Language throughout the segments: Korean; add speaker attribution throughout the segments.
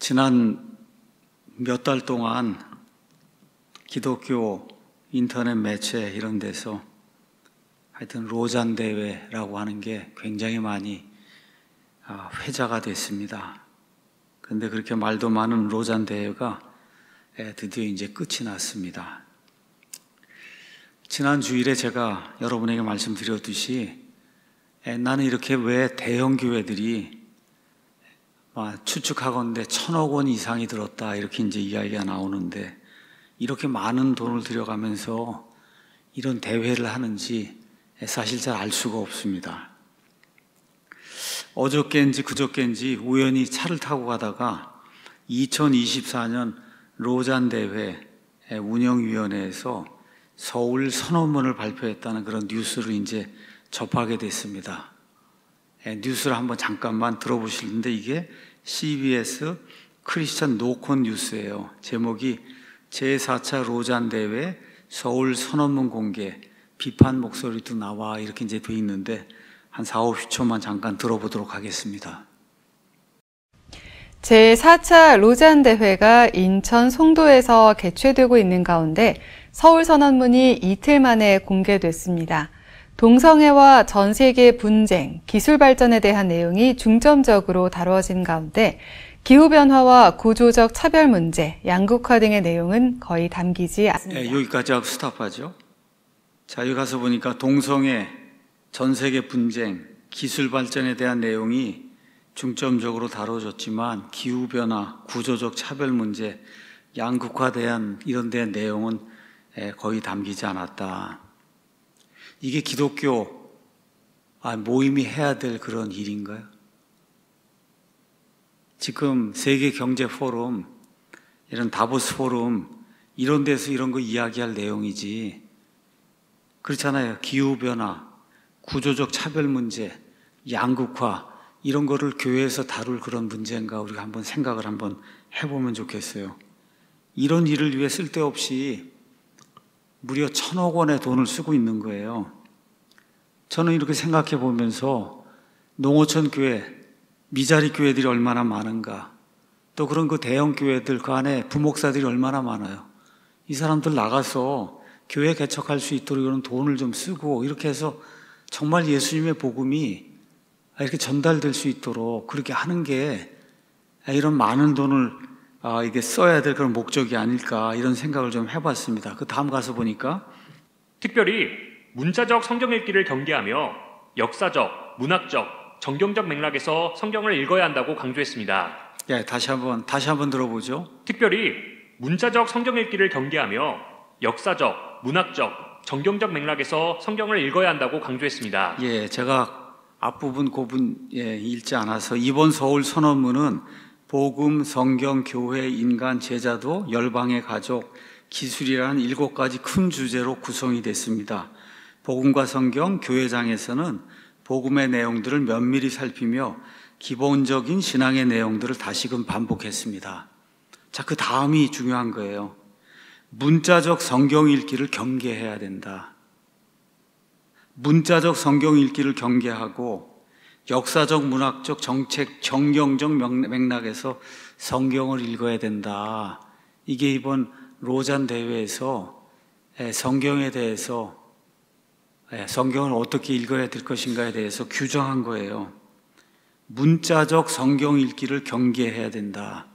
Speaker 1: 지난 몇 달 동안 기독교 인터넷 매체 이런 데서 하여튼 로잔 대회라고 하는 게 굉장히 많이 회자가 됐습니다. 그런데 그렇게 말도 많은 로잔 대회가 드디어 이제 끝이 났습니다. 지난 주일에 제가 여러분에게 말씀드렸듯이 나는 이렇게 왜 대형 교회들이 추측하건대 1,000억 원 이상이 들었다 이렇게 이제 이야기가 나오는데 이렇게 많은 돈을 들여가면서 이런 대회를 하는지 사실 잘 알 수가 없습니다. 어저께인지 그저께인지 우연히 차를 타고 가다가 2024년 로잔 대회 운영위원회에서 서울 선언문을 발표했다는 그런 뉴스를 이제 접하게 됐습니다. 뉴스를 한번 잠깐만 들어보시는데 이게 CBS 크리스천 노콘 뉴스예요. 제목이 제4차 로잔 대회 서울 선언문 공개 비판 목소리도 나와 이렇게 이제 돼 있는데 한 4, 50초만 잠깐 들어보도록 하겠습니다.
Speaker 2: 제4차 로잔 대회가 인천 송도에서 개최되고 있는 가운데 서울 선언문이 이틀 만에 공개됐습니다. 동성애와 전 세계 분쟁, 기술 발전에 대한 내용이 중점적으로 다뤄진 가운데 기후변화와 구조적 차별 문제, 양극화 등의 내용은 거의 담기지 않습니다.
Speaker 1: 여기까지 하고 스탑하죠. 자, 여기 가서 보니까 동성애, 전 세계 분쟁, 기술 발전에 대한 내용이 중점적으로 다뤄졌지만 기후변화, 구조적 차별 문제, 양극화에 대한 이런 데 내용은 거의 담기지 않았다. 이게 기독교 모임이 해야 될 그런 일인가요? 지금 세계 경제 포럼, 이런 다보스 포럼 이런 데서 이런 거 이야기할 내용이지 그렇잖아요. 기후변화, 구조적 차별 문제, 양극화 이런 거를 교회에서 다룰 그런 문제인가 우리가 한번 생각을 한번 해보면 좋겠어요. 이런 일을 위해 쓸데없이 무려 1,000억 원의 돈을 쓰고 있는 거예요. 저는 이렇게 생각해 보면서 농어촌 교회, 미자리 교회들이 얼마나 많은가, 또 그런 그 대형 교회들 그 안에 부목사들이 얼마나 많아요. 이 사람들 나가서 교회 개척할 수 있도록 이런 돈을 좀 쓰고 이렇게 해서 정말 예수님의 복음이 이렇게 전달될 수 있도록 그렇게 하는 게 이런 많은 돈을 이게 써야 될 그런 목적이 아닐까 이런 생각을 좀 해봤습니다. 그 다음 가서 보니까
Speaker 3: 특별히 문자적 성경 읽기를 경계하며 역사적, 문학적, 정경적 맥락에서 성경을 읽어야 한다고 강조했습니다.
Speaker 1: 다시 한번 들어보죠.
Speaker 3: 특별히 문자적 성경 읽기를 경계하며 역사적, 문학적, 정경적 맥락에서 성경을 읽어야 한다고 강조했습니다.
Speaker 1: 제가 앞부분 읽지 않아서 이번 서울 선언문은 복음, 성경, 교회, 인간, 제자도, 열방의 가족, 기술이라는 7가지 큰 주제로 구성이 됐습니다. 복음과 성경, 교회장에서는 복음의 내용들을 면밀히 살피며 기본적인 신앙의 내용들을 다시금 반복했습니다. 자, 그 다음이 중요한 거예요. 문자적 성경 읽기를 경계해야 된다. 문자적 성경 읽기를 경계하고 역사적, 문학적, 정책, 정경적 맥락에서 성경을 읽어야 된다. 이게 이번 로잔 대회에서 성경에 대해서 성경을 어떻게 읽어야 될 것인가에 대해서 규정한 거예요. 문자적 성경 읽기를 경계해야 된다.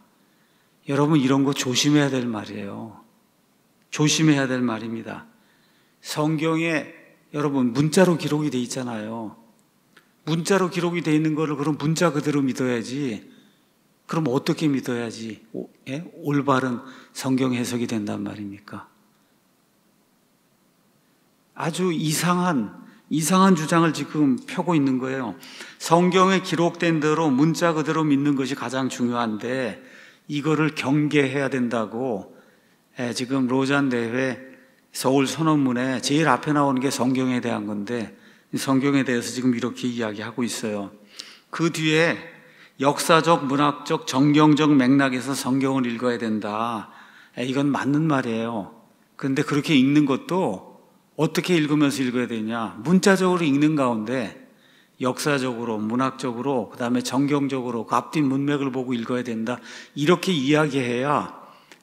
Speaker 1: 여러분 이런 거 조심해야 될 말이에요. 조심해야 될 말입니다. 성경에 여러분 문자로 기록이 돼 있잖아요. 문자로 기록이 돼 있는 거를 그럼 문자 그대로 믿어야지. 그럼 어떻게 믿어야지 올바른 성경 해석이 된단 말입니까? 아주 이상한 주장을 지금 펴고 있는 거예요. 성경에 기록된 대로 문자 그대로 믿는 것이 가장 중요한데 이거를 경계해야 된다고 지금 로잔 대회 서울 선언문에 제일 앞에 나오는 게 성경에 대한 건데 성경에 대해서 지금 이렇게 이야기하고 있어요. 그 뒤에 역사적, 문학적, 정경적 맥락에서 성경을 읽어야 된다. 이건 맞는 말이에요. 그런데 그렇게 읽는 것도 어떻게 읽으면서 읽어야 되냐? 문자적으로 읽는 가운데 역사적으로, 문학적으로, 그 다음에 정경적으로 그 앞뒤 문맥을 보고 읽어야 된다. 이렇게 이야기해야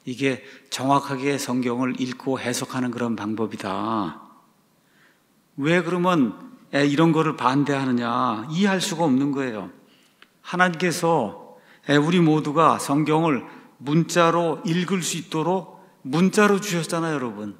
Speaker 1: 이게 정확하게 성경을 읽고 해석하는 그런 방법이다. 왜 그러면 이런 거를 반대하느냐? 이해할 수가 없는 거예요. 하나님께서 우리 모두가 성경을 문자로 읽을 수 있도록 문자로 주셨잖아요, 여러분.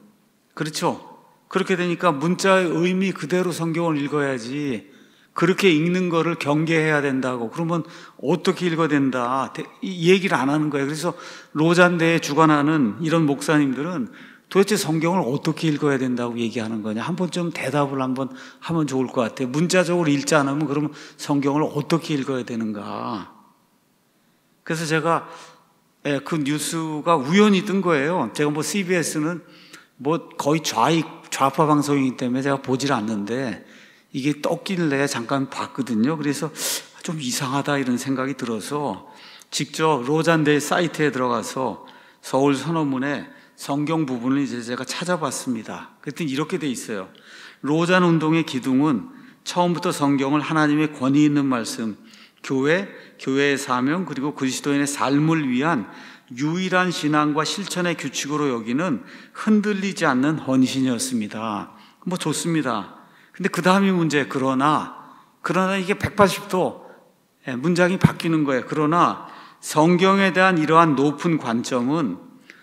Speaker 1: 그렇죠? 그렇게 되니까 문자의 의미 그대로 성경을 읽어야지, 그렇게 읽는 거를 경계해야 된다고. 그러면 어떻게 읽어야 된다, 이 얘기를 안 하는 거예요. 그래서 로잔대에 주관하는 이런 목사님들은 도대체 성경을 어떻게 읽어야 된다고 얘기하는 거냐, 한번 좀 대답을 한번 하면 좋을 것 같아요. 문자적으로 읽지 않으면 그러면 성경을 어떻게 읽어야 되는가. 그래서 제가 그 뉴스가 우연히 뜬 거예요. 제가 뭐 CBS는 뭐 거의 좌파 방송이기 때문에 제가 보질 않는데 이게 떴길래 잠깐 봤거든요. 그래서 좀 이상하다 이런 생각이 들어서 직접 로잔대 사이트에 들어가서 서울 선언문에 성경 부분을 이제 제가 찾아봤습니다. 그랬더니 이렇게 돼 있어요. 로잔 운동의 기둥은 처음부터 성경을 하나님의 권위 있는 말씀, 교회의 사명, 그리고 그리스도인의 삶을 위한 유일한 신앙과 실천의 규칙으로 여기는 흔들리지 않는 헌신이었습니다. 뭐 좋습니다. 근데 그 다음이 문제. 그러나 이게 180도 문장이 바뀌는 거예요. 그러나 성경에 대한 이러한 높은 관점은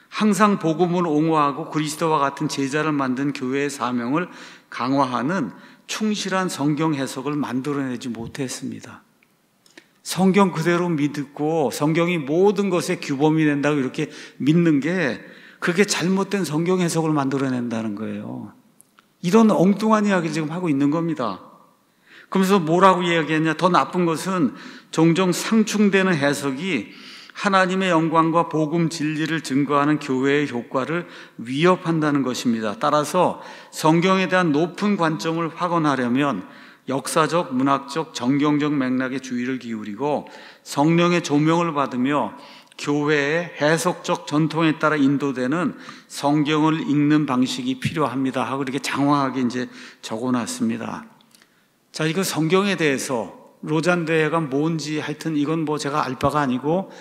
Speaker 1: 항상 복음을 옹호하고 그리스도와 같은 제자를 만든 교회의 사명을 강화하는 충실한 성경 해석을 만들어내지 못했습니다. 성경 그대로 믿고 성경이 모든 것의 규범이 된다고 이렇게 믿는 게, 그게 잘못된 성경 해석을 만들어낸다는 거예요. 이런 엉뚱한 이야기를 지금 하고 있는 겁니다. 그러면서 뭐라고 이야기했냐? 더 나쁜 것은 종종 상충되는 해석이 하나님의 영광과 복음 진리를 증거하는 교회의 효과를 위협한다는 것입니다. 따라서 성경에 대한 높은 관점을 확언하려면 역사적, 문학적, 정경적 맥락에 주의를 기울이고 성령의 조명을 받으며 교회의 해석적 전통에 따라 인도되는 성경을 읽는 방식이 필요합니다 하고 이렇게 장황하게 이제 적어놨습니다. 자, 이거 성경에 대해서 로잔대회가 뭔지 하여튼 이건 뭐 제가 알 바가 아니고,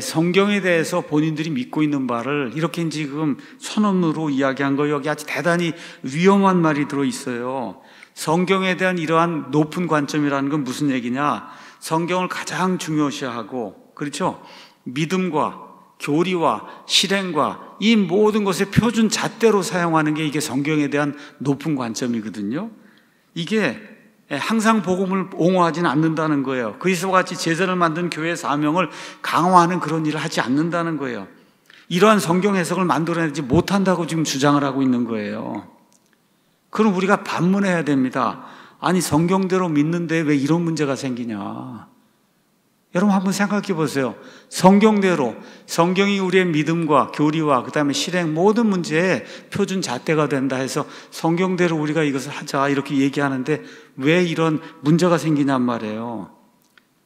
Speaker 1: 성경에 대해서 본인들이 믿고 있는 바를 이렇게 지금 선언으로 이야기한 거, 여기 아주 대단히 위험한 말이 들어있어요. 성경에 대한 이러한 높은 관점이라는 건 무슨 얘기냐? 성경을 가장 중요시하고, 그렇죠? 믿음과 교리와 실행과 이 모든 것의 표준 잣대로 사용하는 게 이게 성경에 대한 높은 관점이거든요. 이게 항상 복음을 옹호하지는 않는다는 거예요. 그리스도와 같이 제자를 만든 교회의 사명을 강화하는 그런 일을 하지 않는다는 거예요. 이러한 성경 해석을 만들어내지 못한다고 지금 주장을 하고 있는 거예요. 그럼 우리가 반문해야 됩니다. 아니, 성경대로 믿는데 왜 이런 문제가 생기냐? 여러분 한번 생각해 보세요. 성경대로, 성경이 우리의 믿음과 교리와 그 다음에 실행 모든 문제에 표준 잣대가 된다 해서 성경대로 우리가 이것을 하자 이렇게 얘기하는데 왜 이런 문제가 생기냔 말이에요.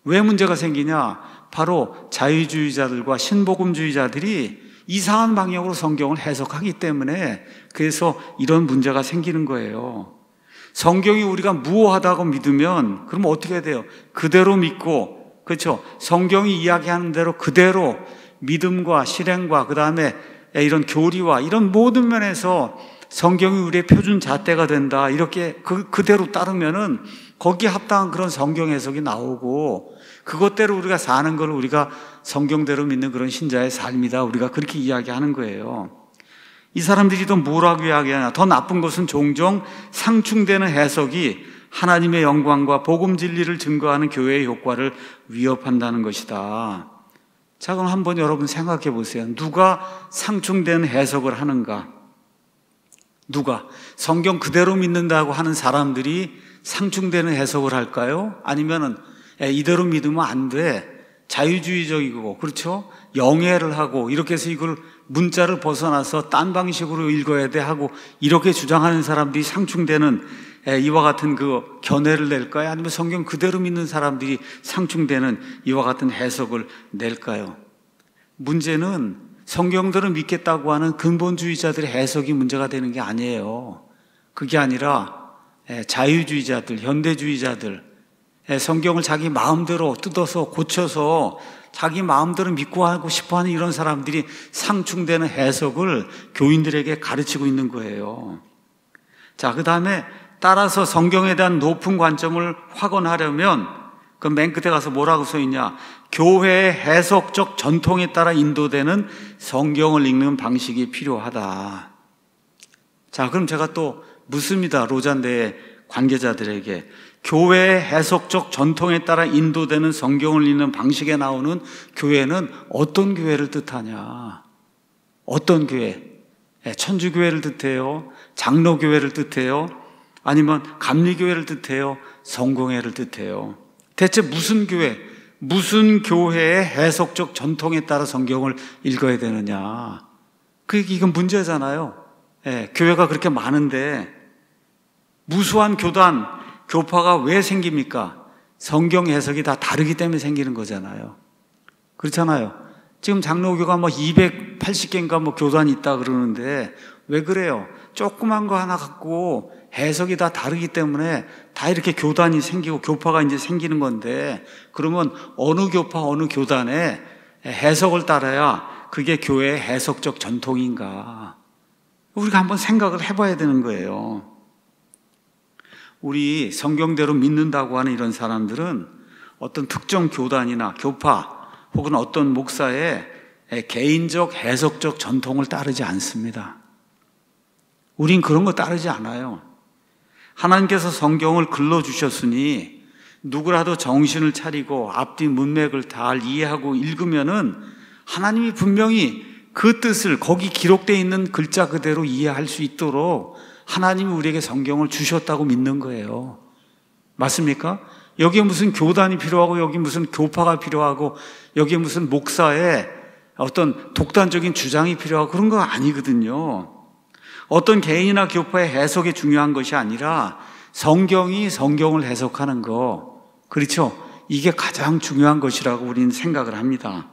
Speaker 1: 왜 문제가 생기냐? 바로 자유주의자들과 신복음주의자들이 이상한 방향으로 성경을 해석하기 때문에, 그래서 이런 문제가 생기는 거예요. 성경이 우리가 무오하다고 믿으면 그럼 어떻게 해야 돼요? 그대로 믿고, 그렇죠? 성경이 이야기하는 대로 그대로 믿음과 실행과 그 다음에 이런 교리와 이런 모든 면에서 성경이 우리의 표준 잣대가 된다, 이렇게 그대로 따르면은 거기에 합당한 그런 성경 해석이 나오고, 그것대로 우리가 사는 걸 우리가 성경대로 믿는 그런 신자의 삶이다, 우리가 그렇게 이야기하는 거예요. 이 사람들이 또 뭐라고 이야기하냐? 더 나쁜 것은 종종 상충되는 해석이 하나님의 영광과 복음 진리를 증거하는 교회의 효과를 위협한다는 것이다. 자, 그럼 한번 여러분 생각해 보세요. 누가 상충된 해석을 하는가? 누가? 성경 그대로 믿는다고 하는 사람들이 상충되는 해석을 할까요? 아니면은 이대로 믿으면 안 돼, 자유주의적이고, 그렇죠? 영해를 하고 이렇게 해서 이걸 문자를 벗어나서 딴 방식으로 읽어야 돼 하고 이렇게 주장하는 사람들이 상충되는 이와 같은 그 견해를 낼까요? 아니면 성경 그대로 믿는 사람들이 상충되는 이와 같은 해석을 낼까요? 문제는 성경대로 믿겠다고 하는 근본주의자들의 해석이 문제가 되는 게 아니에요. 그게 아니라 자유주의자들, 현대주의자들, 성경을 자기 마음대로 뜯어서 고쳐서 자기 마음대로 믿고 하고 싶어하는 이런 사람들이 상충되는 해석을 교인들에게 가르치고 있는 거예요. 자, 그 다음에 따라서 성경에 대한 높은 관점을 확언하려면 그 맨 끝에 가서 뭐라고 써 있냐? 교회의 해석적 전통에 따라 인도되는 성경을 읽는 방식이 필요하다. 자, 그럼 제가 또 묻습니다. 로잔대의 관계자들에게. 교회의 해석적 전통에 따라 인도되는 성경을 읽는 방식에 나오는 교회는 어떤 교회를 뜻하냐? 어떤 교회? 천주교회를 뜻해요? 장로교회를 뜻해요? 아니면 감리교회를 뜻해요? 성공회를 뜻해요? 대체 무슨 교회, 무슨 교회의 해석적 전통에 따라 성경을 읽어야 되느냐? 이건 문제잖아요. 교회가 그렇게 많은데 무수한 교단, 교파가 왜 생깁니까? 성경 해석이 다 다르기 때문에 생기는 거잖아요. 그렇잖아요. 지금 장로교가 280개인가 교단이 있다 그러는데 왜 그래요? 조그만 거 하나 갖고 해석이 다 다르기 때문에 다 이렇게 교단이 생기고 교파가 이제 생기는 건데, 그러면 어느 교파, 어느 교단의 해석을 따라야 그게 교회의 해석적 전통인가? 우리가 한번 생각을 해봐야 되는 거예요. 우리 성경대로 믿는다고 하는 이런 사람들은 어떤 특정 교단이나 교파 혹은 어떤 목사의 개인적 해석적 전통을 따르지 않습니다. 우린 그런 거 따르지 않아요. 하나님께서 성경을 글러주셨으니 누구라도 정신을 차리고 앞뒤 문맥을 잘 이해하고 읽으면은 하나님이 분명히 그 뜻을 거기 기록되어 있는 글자 그대로 이해할 수 있도록 하나님이 우리에게 성경을 주셨다고 믿는 거예요. 맞습니까? 여기에 무슨 교단이 필요하고 여기 무슨 교파가 필요하고 여기에 무슨 목사의 어떤 독단적인 주장이 필요하고 그런 거 아니거든요. 어떤 개인이나 교파의 해석이 중요한 것이 아니라 성경이 성경을 해석하는 거, 그렇죠? 이게 가장 중요한 것이라고 우리는 생각을 합니다.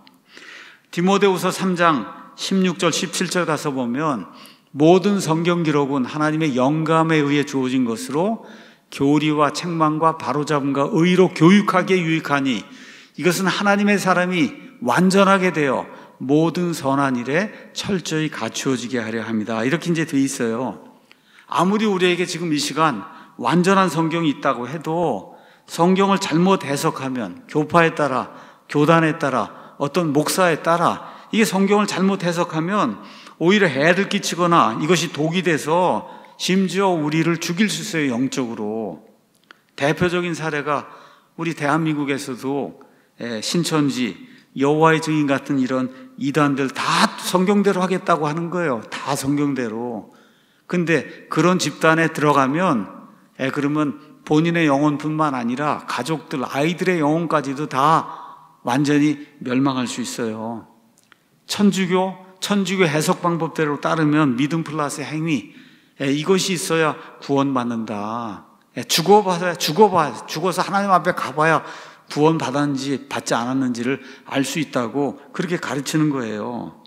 Speaker 1: 디모데후서 3장 16절 17절 가서 보면 모든 성경 기록은 하나님의 영감에 의해 주어진 것으로 교리와 책망과 바로잡음과 의로 교육하기에 유익하니 이것은 하나님의 사람이 완전하게 되어 모든 선한 일에 철저히 갖추어지게 하려 합니다. 이렇게 이제 돼 있어요. 아무리 우리에게 지금 이 시간 완전한 성경이 있다고 해도 성경을 잘못 해석하면 교파에 따라, 교단에 따라, 어떤 목사에 따라 이게 성경을 잘못 해석하면 오히려 해를 끼치거나 이것이 독이 돼서 심지어 우리를 죽일 수 있어요, 영적으로. 대표적인 사례가 우리 대한민국에서도 신천지, 여호와의 증인 같은 이런 이단들 다 성경대로 하겠다고 하는 거예요. 다 성경대로. 근데 그런 집단에 들어가면 그러면 본인의 영혼뿐만 아니라 가족들, 아이들의 영혼까지도 다 완전히 멸망할 수 있어요. 천주교 해석 방법대로 따르면 믿음 플러스 행위, 이것이 있어야 구원받는다. 죽어서 하나님 앞에 가봐야 구원 받았는지 받지 않았는지를 알 수 있다고 그렇게 가르치는 거예요.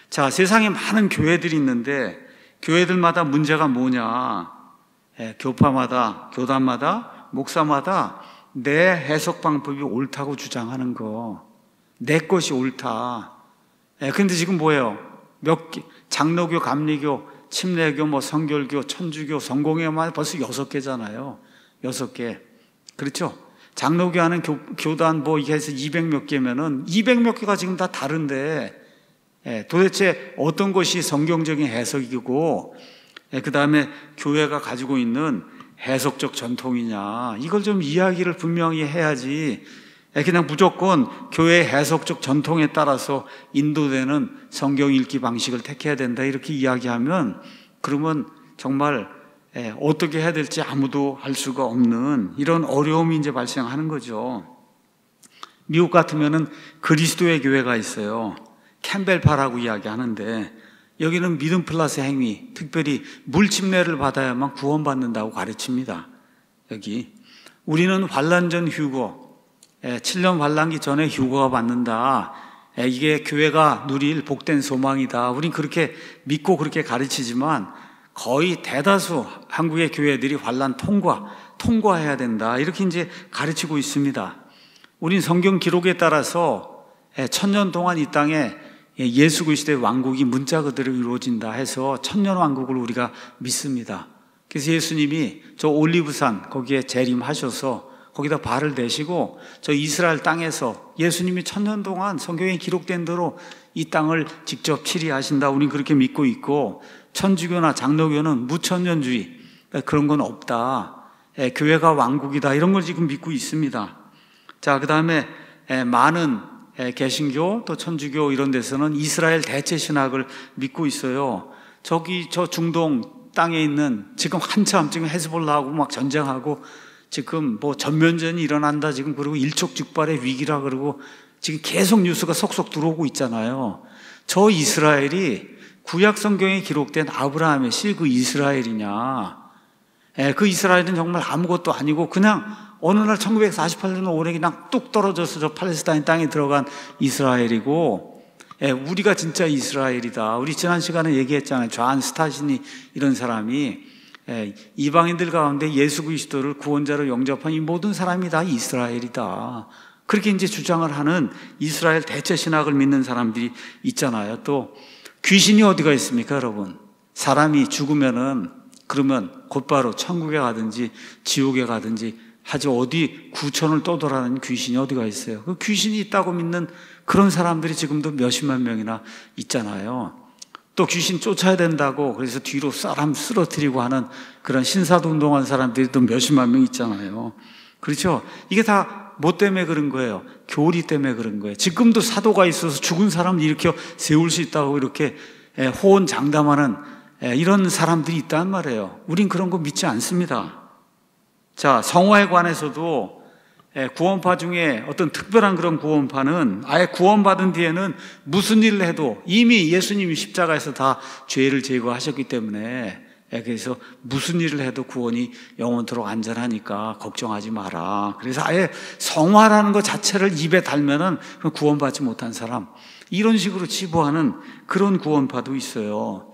Speaker 1: 자, 세상에 많은 교회들이 있는데 교회들마다 문제가 뭐냐? 교파마다, 교단마다, 목사마다 내 해석 방법이 옳다고 주장하는 거, 내 것이 옳다. 근데 지금 뭐예요? 장로교, 감리교, 침례교, 성결교, 천주교, 성공회만 벌써 6개잖아요. 6개. 그렇죠? 장로교 하는 교단 이게 해서 200몇 개면은 200몇 개가 지금 다 다른데 도대체 어떤 것이 성경적인 해석이고 그 다음에 교회가 가지고 있는 해석적 전통이냐, 이걸 좀 이야기를 분명히 해야지 그냥 무조건 교회의 해석적 전통에 따라서 인도되는 성경 읽기 방식을 택해야 된다 이렇게 이야기하면 그러면 정말 어떻게 해야 될지 아무도 알 수가 없는 이런 어려움이 이제 발생하는 거죠. 미국 같으면은 그리스도의 교회가 있어요. 캠벨파라고 이야기하는데 여기는 믿음 플러스 행위, 특별히 물침례를 받아야만 구원받는다고 가르칩니다. 여기 우리는 환난 전 휴거, 7년 환난기 전에 휴거가 받는다. 이게 교회가 누릴 복된 소망이다. 우린 그렇게 믿고 그렇게 가르치지만 거의 대다수 한국의 교회들이 환난 통과, 통과해야 된다. 이렇게 이제 가르치고 있습니다. 우린 성경 기록에 따라서 1000년 동안 이 땅에 예수 그리스도의 왕국이 문자 그대로 이루어진다 해서 천년 왕국을 우리가 믿습니다. 그래서 예수님이 저 올리브산 거기에 재림하셔서 거기다 발을 대시고 저 이스라엘 땅에서 예수님이 1000년 동안 성경에 기록된 대로 이 땅을 직접 치리하신다. 우린 그렇게 믿고 있고, 천주교나 장로교는 무천년주의 그런 건 없다. 교회가 왕국이다. 이런 걸 지금 믿고 있습니다. 자, 그 다음에 많은 개신교 또 천주교 이런 데서는 이스라엘 대체 신학을 믿고 있어요. 저기 저 중동 땅에 있는 지금 한참 지금 헤즈볼라하고 막 전쟁하고 지금 뭐 전면전이 일어난다 지금 그리고 일촉즉발의 위기라 그러고 지금 계속 뉴스가 속속 들어오고 있잖아요. 저 이스라엘이 구약 성경에 기록된 아브라함의 씨 그 이스라엘이냐? 그 이스라엘은 정말 아무것도 아니고 그냥 어느 날 1948년 올해 그냥 뚝 떨어져서 저 팔레스타인 땅에 들어간 이스라엘이고, 우리가 진짜 이스라엘이다. 우리 지난 시간에 얘기했잖아요. 존 스타시니 이런 사람이 이방인들 가운데 예수 그리스도를 구원자로 영접한 이 모든 사람이 다 이스라엘이다. 그렇게 이제 주장을 하는 이스라엘 대체 신학을 믿는 사람들이 있잖아요. 또 귀신이 어디가 있습니까, 여러분? 사람이 죽으면은 그러면 곧바로 천국에 가든지 지옥에 가든지 하지 어디 구천을 떠돌아다니는 귀신이 어디가 있어요? 그 귀신이 있다고 믿는 그런 사람들이 지금도 몇십만 명이나 있잖아요. 또 귀신 쫓아야 된다고 그래서 뒤로 사람 쓰러뜨리고 하는 그런 신사도 운동한 사람들이 또 몇십만 명 있잖아요. 그렇죠? 이게 다 뭐 때문에 그런 거예요? 교리 때문에 그런 거예요. 지금도 사도가 있어서 죽은 사람을 일으켜 세울 수 있다고 이렇게 호언장담하는 이런 사람들이 있단 말이에요. 우린 그런 거 믿지 않습니다. 자, 성화에 관해서도 구원파 중에 어떤 특별한 그런 구원파는 아예 구원받은 뒤에는 무슨 일을 해도 이미 예수님이 십자가에서 다 죄를 제거하셨기 때문에 그래서 무슨 일을 해도 구원이 영원토록 안전하니까 걱정하지 마라. 그래서 아예 성화라는 것 자체를 입에 달면은 구원받지 못한 사람, 이런 식으로 치부하는 그런 구원파도 있어요.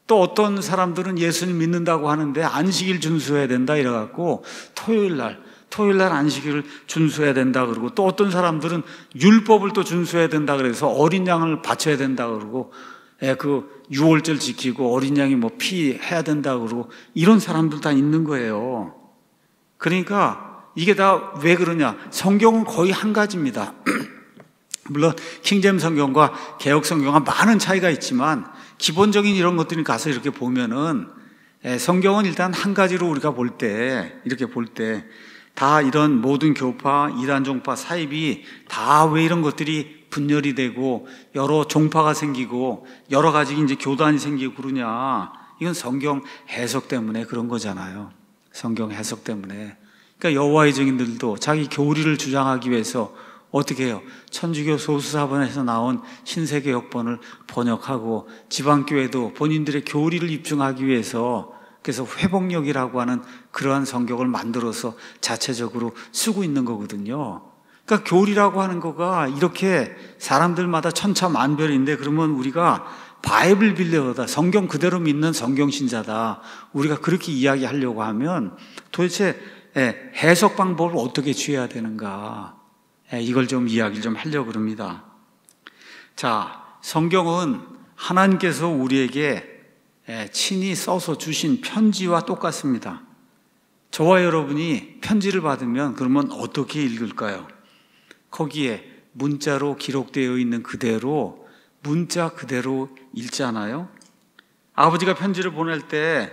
Speaker 1: 또 어떤 사람들은 예수님 믿는다고 하는데 안식일 준수해야 된다 이래갖고 토요일 날 안식일을 준수해야 된다 그러고, 또 어떤 사람들은 율법을 또 준수해야 된다 그래서 어린 양을 바쳐야 된다 그러고, 그 유월절 지키고 어린 양이 뭐 피 해야 된다 그러고, 이런 사람들 다 있는 거예요. 그러니까 이게 다 왜 그러냐? 성경은 거의 한 가지입니다. 물론 킹제임스 성경과 개역 성경과 많은 차이가 있지만 기본적인 이런 것들이 가서 이렇게 보면은 성경은 일단 한 가지로 우리가 이렇게 볼 때 다 이런 모든 교파, 이단 종파, 사입이 다 왜 이런 것들이 분열이 되고 여러 종파가 생기고 여러 가지 이제 교단이 생기고 그러냐? 이건 성경 해석 때문에 그런 거잖아요. 성경 해석 때문에. 그러니까 여호와의 증인들도 자기 교리를 주장하기 위해서 어떻게 해요? 천주교 소수사본에서 나온 신세계 역본을 번역하고 지방교회도 본인들의 교리를 입증하기 위해서 그래서 회복력이라고 하는 그러한 성경을 만들어서 자체적으로 쓰고 있는 거거든요. 그러니까 교리라고 하는 거가 이렇게 사람들마다 천차만별인데, 그러면 우리가 바이블 빌레어다, 성경 그대로 믿는 성경신자다, 우리가 그렇게 이야기하려고 하면 도대체 해석 방법을 어떻게 취해야 되는가, 이걸 좀 이야기를 좀 하려고 합니다. 자, 성경은 하나님께서 우리에게 친히 써서 주신 편지와 똑같습니다. 저와 여러분이 편지를 받으면 그러면 어떻게 읽을까요? 거기에 문자로 기록되어 있는 그대로 문자 그대로 읽잖아요. 아버지가 편지를 보낼 때,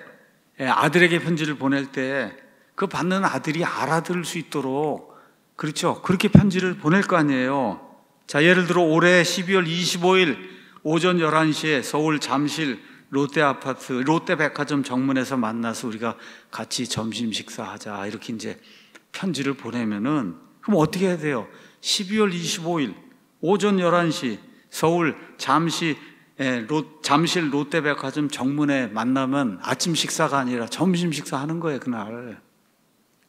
Speaker 1: 아들에게 편지를 보낼 때 그 받는 아들이 알아들을 수 있도록, 그렇죠? 그렇게 편지를 보낼 거 아니에요. 자, 예를 들어 올해 12월 25일 오전 11시에 서울 잠실 롯데아파트 롯데백화점 정문에서 만나서 우리가 같이 점심 식사하자, 이렇게 이제 편지를 보내면은 그럼 어떻게 해야 돼요? 12월 25일 오전 11시 서울 잠실 롯데백화점 정문에 만나면 아침 식사가 아니라 점심 식사하는 거예요, 그날.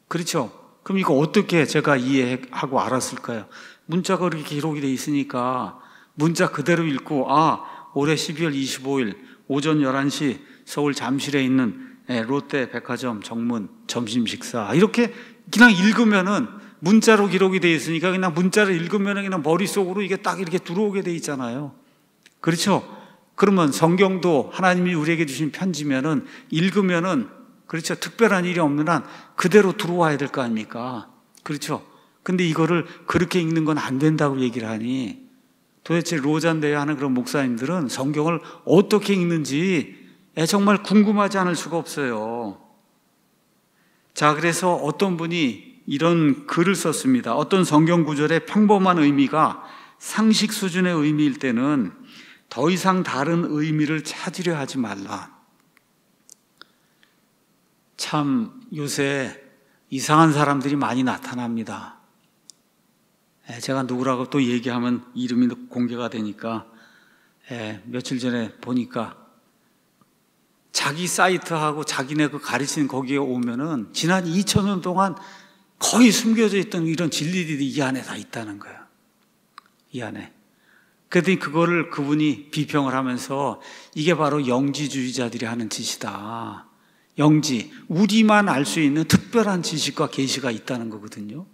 Speaker 1: 그렇죠? 그럼 이거 어떻게 제가 이해하고 알았을까요? 문자가 그렇게 기록이 돼 있으니까 문자 그대로 읽고, 올해 12월 25일 오전 11시 서울 잠실에 있는 롯데 백화점 정문 점심 식사 이렇게 그냥 읽으면은 문자로 기록이 되어 있으니까 그냥 문자를 읽으면은 그냥 머릿속으로 이게 딱 이렇게 들어오게 돼 있잖아요. 그렇죠? 그러면 성경도 하나님이 우리에게 주신 편지면은 읽으면은 그렇죠. 특별한 일이 없는 한 그대로 들어와야 될 거 아닙니까? 그렇죠? 근데 이거를 그렇게 읽는 건 안 된다고 얘기를 하니 도대체 로잔대회 하는 그런 목사님들은 성경을 어떻게 읽는지 정말 궁금하지 않을 수가 없어요. 자, 그래서 어떤 분이 이런 글을 썼습니다. 어떤 성경 구절의 평범한 의미가 상식 수준의 의미일 때는 더 이상 다른 의미를 찾으려 하지 말라. 참 요새 이상한 사람들이 많이 나타납니다. 제가 누구라고 또 얘기하면 이름이 공개가 되니까 며칠 전에 보니까 자기 사이트하고 자기네 그 가르치는 거기에 오면은 지난 2000년 동안 거의 숨겨져 있던 이런 진리들이 이 안에 다 있다는 거예요. 이 안에. 그랬더니 그거를 그분이 비평을 하면서 이게 바로 영지주의자들이 하는 짓이다. 영지, 우리만 알 수 있는 특별한 지식과 계시가 있다는 거거든요.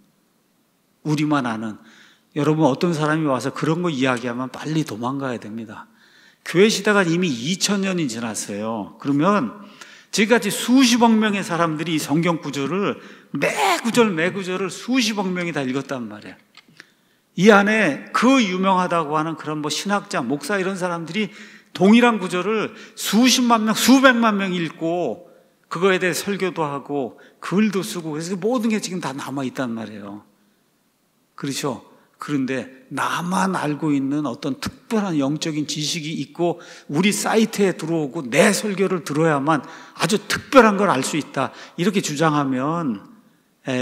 Speaker 1: 우리만 아는. 여러분 어떤 사람이 와서 그런 거 이야기하면 빨리 도망가야 됩니다. 교회 시대가 이미 2000년이 지났어요. 그러면 지금까지 수십억 명의 사람들이 이 성경 구절을 매 구절을 수십억 명이 다 읽었단 말이에요. 이 안에 그 유명하다고 하는 그런 신학자, 목사 이런 사람들이 동일한 구절을 수십만 명, 수백만 명 읽고 그거에 대해 설교도 하고 글도 쓰고 그래서 모든 게 지금 다 남아있단 말이에요. 그렇죠? 그런데 나만 알고 있는 어떤 특별한 영적인 지식이 있고 우리 사이트에 들어오고 내 설교를 들어야만 아주 특별한 걸 알 수 있다. 이렇게 주장하면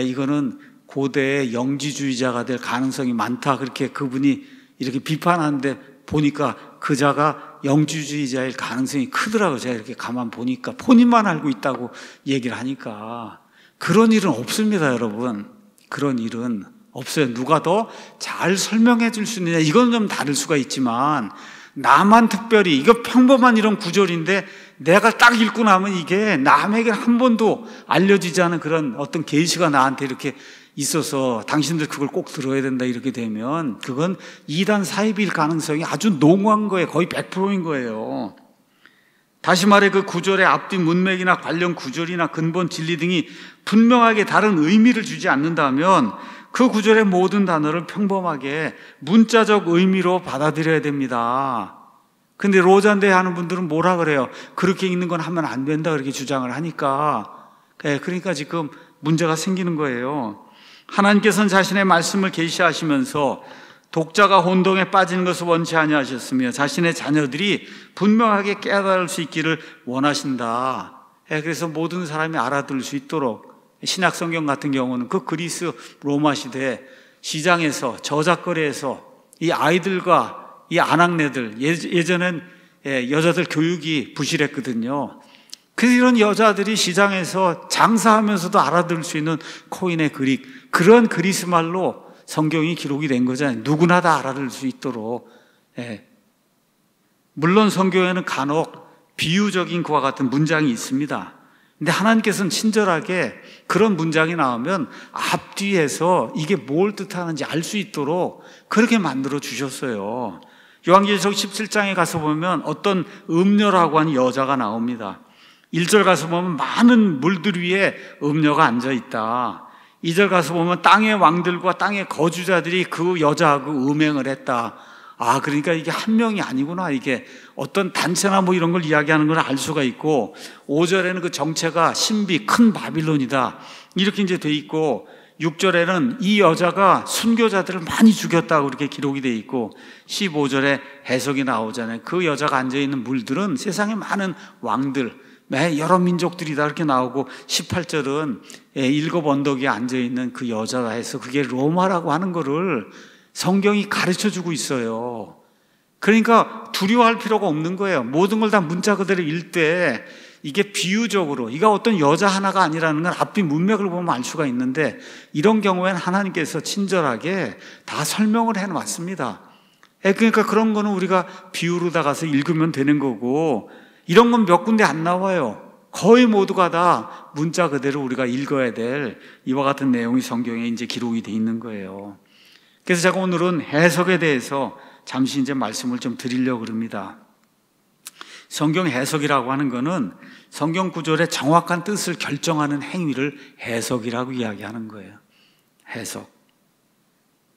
Speaker 1: 이거는 고대의 영지주의자가 될 가능성이 많다. 그렇게 그분이 이렇게 비판하는데 보니까 그자가 영지주의자일 가능성이 크더라고요. 제가 이렇게 가만 보니까 본인만 알고 있다고 얘기를 하니까 그런 일은 없습니다, 여러분. 그런 일은 없어요. 누가 더 잘 설명해 줄 수 있느냐 이건 좀 다를 수가 있지만 나만 특별히 이거 평범한 이런 구절인데 내가 딱 읽고 나면 이게 남에게 한 번도 알려지지 않은 그런 어떤 계시가 나한테 이렇게 있어서 당신들 그걸 꼭 들어야 된다 이렇게 되면 그건 이단 사입일 가능성이 아주 농후한 거예요. 거의 100%인 거예요. 다시 말해 그 구절의 앞뒤 문맥이나 관련 구절이나 근본 진리 등이 분명하게 다른 의미를 주지 않는다면 그 구절의 모든 단어를 평범하게 문자적 의미로 받아들여야 됩니다. 근데 로잔대 하는 분들은 뭐라 그래요? 그렇게 읽는 건 하면 안 된다 그렇게 주장을 하니까 그러니까 지금 문제가 생기는 거예요. 하나님께서는 자신의 말씀을 계시하시면서 독자가 혼동에 빠지는 것을 원치 아니하셨으며 자신의 자녀들이 분명하게 깨달을 수 있기를 원하신다. 그래서 모든 사람이 알아들을 수 있도록 신약 성경 같은 경우는 그 그리스 로마 시대 시장에서 저작거리에서 이 아이들과 이 아낙네들 예전엔 여자들 교육이 부실했거든요. 그래서 이런 여자들이 시장에서 장사하면서도 알아들을 수 있는 코인의 그릭 그런 그리스 말로 성경이 기록이 된 거잖아요. 누구나 다 알아들을 수 있도록. 물론 성경에는 간혹 비유적인 그와 같은 문장이 있습니다. 근데 하나님께서는 친절하게 그런 문장이 나오면 앞뒤에서 이게 뭘 뜻하는지 알 수 있도록 그렇게 만들어 주셨어요. 요한계시록 17장에 가서 보면 어떤 음녀라고 하는 여자가 나옵니다. 1절 가서 보면 많은 물들 위에 음녀가 앉아있다. 2절 가서 보면 땅의 왕들과 땅의 거주자들이 그 여자하고 음행을 했다. 그러니까 이게 한 명이 아니구나. 이게 어떤 단체나 이런 걸 이야기하는 걸 알 수가 있고 5절에는 그 정체가 신비 큰 바빌론이다. 이렇게 이제 돼 있고 6절에는 이 여자가 순교자들을 많이 죽였다고 그렇게 기록이 돼 있고 15절에 해석이 나오잖아요. 그 여자가 앉아있는 물들은 세상에 많은 왕들 여러 민족들이다 이렇게 나오고 18절은 7 언덕에 앉아있는 그 여자가 해서 그게 로마라고 하는 거를 성경이 가르쳐주고 있어요. 그러니까 두려워할 필요가 없는 거예요. 모든 걸 다 문자 그대로 읽을 때 이게 비유적으로 이가 어떤 여자 하나가 아니라는 건 앞뒤 문맥을 보면 알 수가 있는데 이런 경우에는 하나님께서 친절하게 다 설명을 해놨습니다. 그러니까 그런 거는 우리가 비유로 다가서 읽으면 되는 거고 이런 건 몇 군데 안 나와요. 거의 모두가 다 문자 그대로 우리가 읽어야 될 이와 같은 내용이 성경에 이제 기록이 돼 있는 거예요. 그래서 제가 오늘은 해석에 대해서 잠시 이제 말씀을 좀 드리려고 합니다. 성경 해석이라고 하는 거는 성경 구절의 정확한 뜻을 결정하는 행위를 해석이라고 이야기하는 거예요. 해석.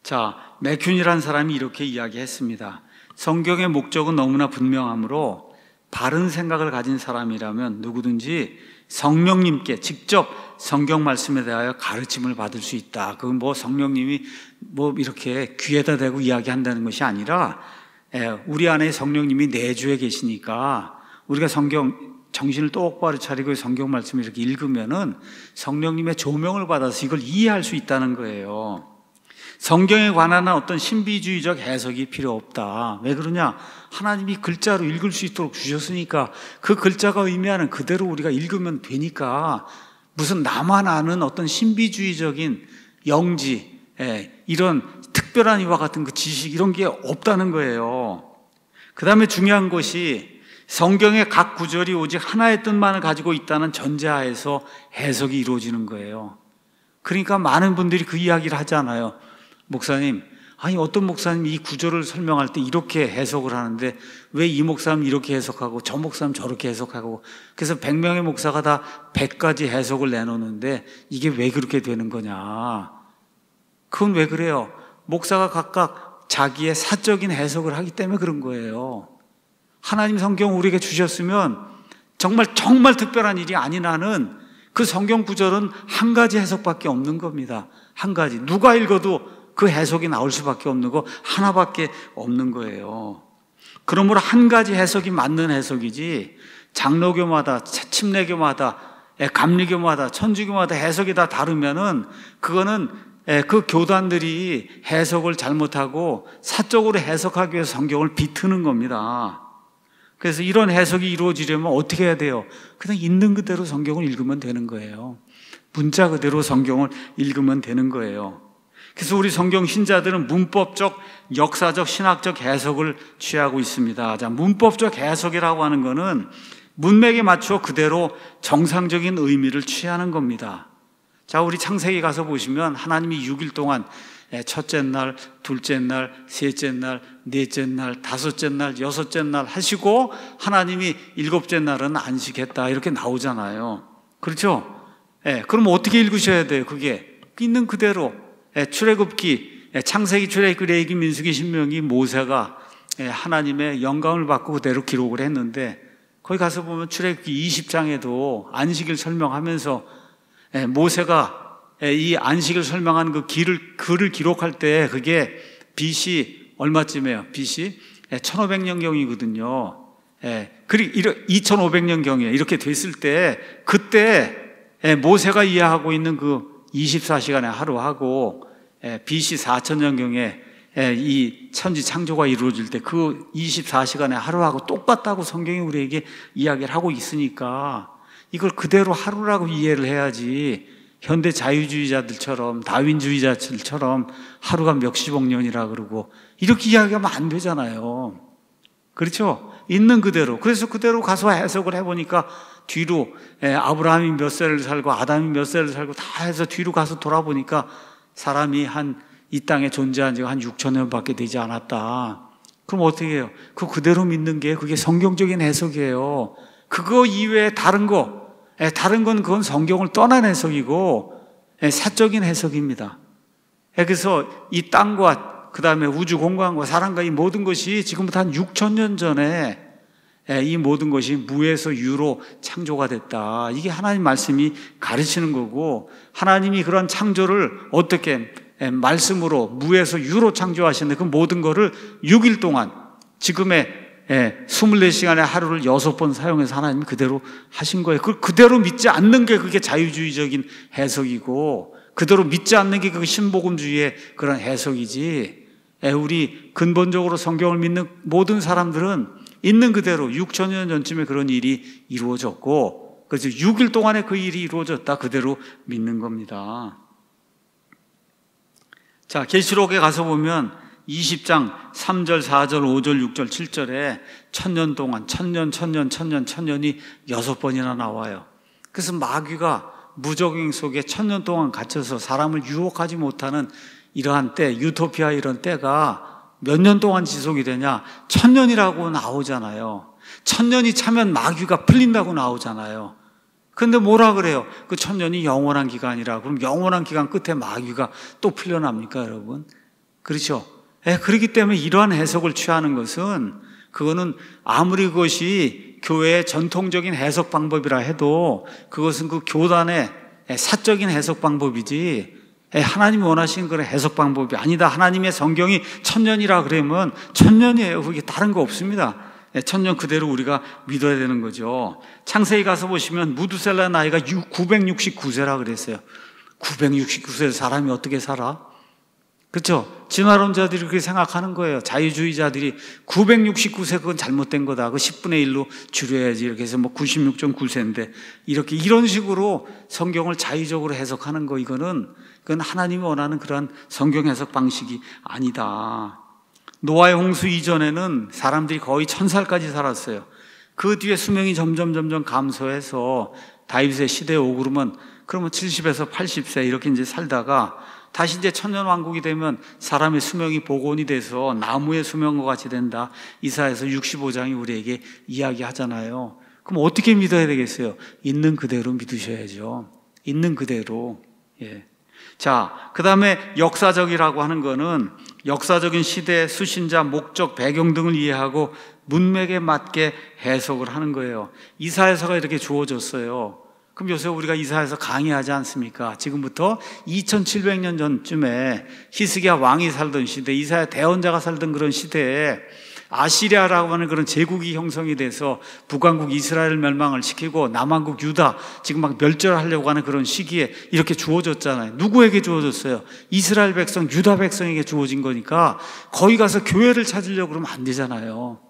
Speaker 1: 자, 맥균이라는 사람이 이렇게 이야기했습니다. 성경의 목적은 너무나 분명하므로 바른 생각을 가진 사람이라면 누구든지 성령님께 직접 성경 말씀에 대하여 가르침을 받을 수 있다. 그건 뭐 성령님이 뭐 이렇게 귀에다 대고 이야기한다는 것이 아니라 우리 안에 성령님이 내주에 계시니까 우리가 성경 정신을 똑바로 차리고 성경 말씀을 이렇게 읽으면은 성령님의 조명을 받아서 이걸 이해할 수 있다는 거예요. 성경에 관한 어떤 신비주의적 해석이 필요 없다. 왜 그러냐? 하나님이 글자로 읽을 수 있도록 주셨으니까 그 글자가 의미하는 그대로 우리가 읽으면 되니까 무슨 나만 아는 어떤 신비주의적인 영지, 이런 특별한 이와 같은 그 지식 이런 게 없다는 거예요. 그 다음에 중요한 것이 성경의 각 구절이 오직 하나의 뜻만을 가지고 있다는 전제하에서 해석이 이루어지는 거예요. 그러니까 많은 분들이 그 이야기를 하잖아요. 목사님, 아니 어떤 목사님이 이 구절을 설명할 때 이렇게 해석을 하는데 왜 이 목사님 이렇게 해석하고 저 목사님 저렇게 해석하고 그래서 100명의 목사가 다 100가지 해석을 내놓는데 이게 왜 그렇게 되는 거냐? 그건 왜 그래요? 목사가 각각 자기의 사적인 해석을 하기 때문에 그런 거예요. 하나님 성경 우리에게 주셨으면 정말 특별한 일이 아닌 한은 그 성경 구절은 한 가지 해석밖에 없는 겁니다. 한 가지. 누가 읽어도 그 해석이 나올 수밖에 없는 거 하나밖에 없는 거예요. 그러므로 한 가지 해석이 맞는 해석이지 장로교마다 침례교마다 감리교마다 천주교마다 해석이 다 다르면은 그거는 그 교단들이 해석을 잘못하고 사적으로 해석하기 위해서 성경을 비트는 겁니다. 그래서 이런 해석이 이루어지려면 어떻게 해야 돼요? 그냥 있는 그대로 성경을 읽으면 되는 거예요. 문자 그대로 성경을 읽으면 되는 거예요. 그래서 우리 성경 신자들은 문법적, 역사적, 신학적 해석을 취하고 있습니다. 자, 문법적 해석이라고 하는 것은 문맥에 맞춰 그대로 정상적인 의미를 취하는 겁니다. 자, 우리 창세기 가서 보시면 하나님이 6일 동안 첫째 날, 둘째 날, 셋째 날, 넷째 날, 다섯째 날, 여섯째 날 하시고 하나님이 일곱째 날은 안식했다 이렇게 나오잖아요. 그렇죠? 그럼 어떻게 읽으셔야 돼요? 그게 있는 그대로 출애굽기, 창세기, 출애굽기, 레위기, 민수기, 신명기, 모세가 하나님의 영감을 받고 그대로 기록을 했는데 거기 가서 보면 출애굽기 20장에도 안식일 설명하면서 모세가 이 안식을 설명한 그 글을 기록할 때 그게 BC 얼마쯤이에요? BC 1500년경이거든요. 그리고 2500년경이에요. 이렇게 됐을 때 그때 모세가 이해하고 있는 그 24시간의 하루하고 BC 4000년경에 이 천지 창조가 이루어질 때 그 24시간의 하루하고 똑같다고 성경이 우리에게 이야기를 하고 있으니까 이걸 그대로 하루라고 이해를 해야지 현대 자유주의자들처럼 다윈주의자들처럼 하루가 몇십억 년이라 그러고 이렇게 이야기하면 안 되잖아요. 그렇죠? 있는 그대로. 그래서 그대로 가서 해석을 해보니까 뒤로 아브라함이 몇 세를 살고 아담이 몇 세를 살고 다 해서 뒤로 가서 돌아보니까 사람이 이 땅에 존재한 지가 한 6,000년밖에 되지 않았다. 그럼 어떻게 해요? 그대로 믿는 게 그게 성경적인 해석이에요. 그거 이외에 다른 건 그건 성경을 떠난 해석이고 사적인 해석입니다. 그래서 이 땅과 그 다음에 우주 공간과 사람과 이 모든 것이 지금부터 한 6,000년 전에 이 모든 것이 무에서 유로 창조가 됐다. 이게 하나님 말씀이 가르치는 거고 하나님이 그런 창조를 어떻게 말씀으로 무에서 유로 창조하셨는데 그 모든 거를 6일 동안 지금의 24시간의 하루를 6번 사용해서 하나님이 그대로 하신 거예요. 그걸 그대로 믿지 않는 게 그게 자유주의적인 해석이고 그대로 믿지 않는 게 그 신복음주의의 그런 해석이지 우리 근본적으로 성경을 믿는 모든 사람들은 있는 그대로 6,000년 전쯤에 그런 일이 이루어졌고 그래서 6일 동안에 그 일이 이루어졌다 그대로 믿는 겁니다. 자, 계시록에 가서 보면 20장 3절, 4절, 5절, 6절, 7절에 천년 동안 천년이 6번이나 나와요. 그래서 마귀가 무적행 속에 천년 동안 갇혀서 사람을 유혹하지 못하는 이러한 때, 유토피아 이런 때가 몇 년 동안 지속이 되냐? 1000년이라고 나오잖아요. 1000년이 차면 마귀가 풀린다고 나오잖아요. 근데 뭐라 그래요? 그 1000년이 영원한 기간이라. 그럼 영원한 기간 끝에 마귀가 또 풀려납니까, 여러분? 그렇죠? 그렇기 때문에 이러한 해석을 취하는 것은, 그거는 아무리 그것이 교회의 전통적인 해석 방법이라 해도 그것은 그 교단의 사적인 해석 방법이지 하나님이 원하시는 그런 해석 방법이 아니다. 하나님의 성경이 1000년이라 그러면 1000년이에요. 그게 다른 거 없습니다. 1000년 그대로 우리가 믿어야 되는 거죠. 창세기 가서 보시면 무두셀라 나이가 969세라 그랬어요. 969세 사람이 어떻게 살아? 그렇죠? 진화론자들이 그렇게 생각하는 거예요. 자유주의자들이 969세 그건 잘못된 거다. 그 10분의 1로 줄여야지. 이렇게 해서 뭐 96.9세인데 이렇게 이런 식으로 성경을 자의적으로 해석하는 거, 그건 하나님이 원하는 그러한 성경 해석 방식이 아니다. 노아의 홍수 이전에는 사람들이 거의 1000살까지 살았어요. 그 뒤에 수명이 점점 감소해서 다윗의 시대에 오고 그러면 70에서 80세 이렇게 이제 살다가 다시 이제 천년왕국이 되면 사람의 수명이 복원이 돼서 나무의 수명과 같이 된다. 이사야서 65장이 우리에게 이야기하잖아요. 그럼 어떻게 믿어야 되겠어요? 있는 그대로 믿으셔야죠. 있는 그대로. 예. 자, 그 다음에 역사적이라고 하는 거는 역사적인 시대, 수신자, 목적, 배경 등을 이해하고 문맥에 맞게 해석을 하는 거예요. 이사야서가 이렇게 주어졌어요. 그럼 요새 우리가 이사야서 강의하지 않습니까? 지금부터 2700년 전쯤에 히스기야 왕이 살던 시대, 이사야 대언자가 살던 그런 시대에 아시리아라고 하는 그런 제국이 형성이 돼서 북왕국 이스라엘을 멸망을 시키고 남왕국 유다 지금 막 멸절하려고 하는 그런 시기에 이렇게 주어졌잖아요. 누구에게 주어졌어요? 이스라엘 백성, 유다 백성에게 주어진 거니까 거기 가서 교회를 찾으려고 그러면 안 되잖아요.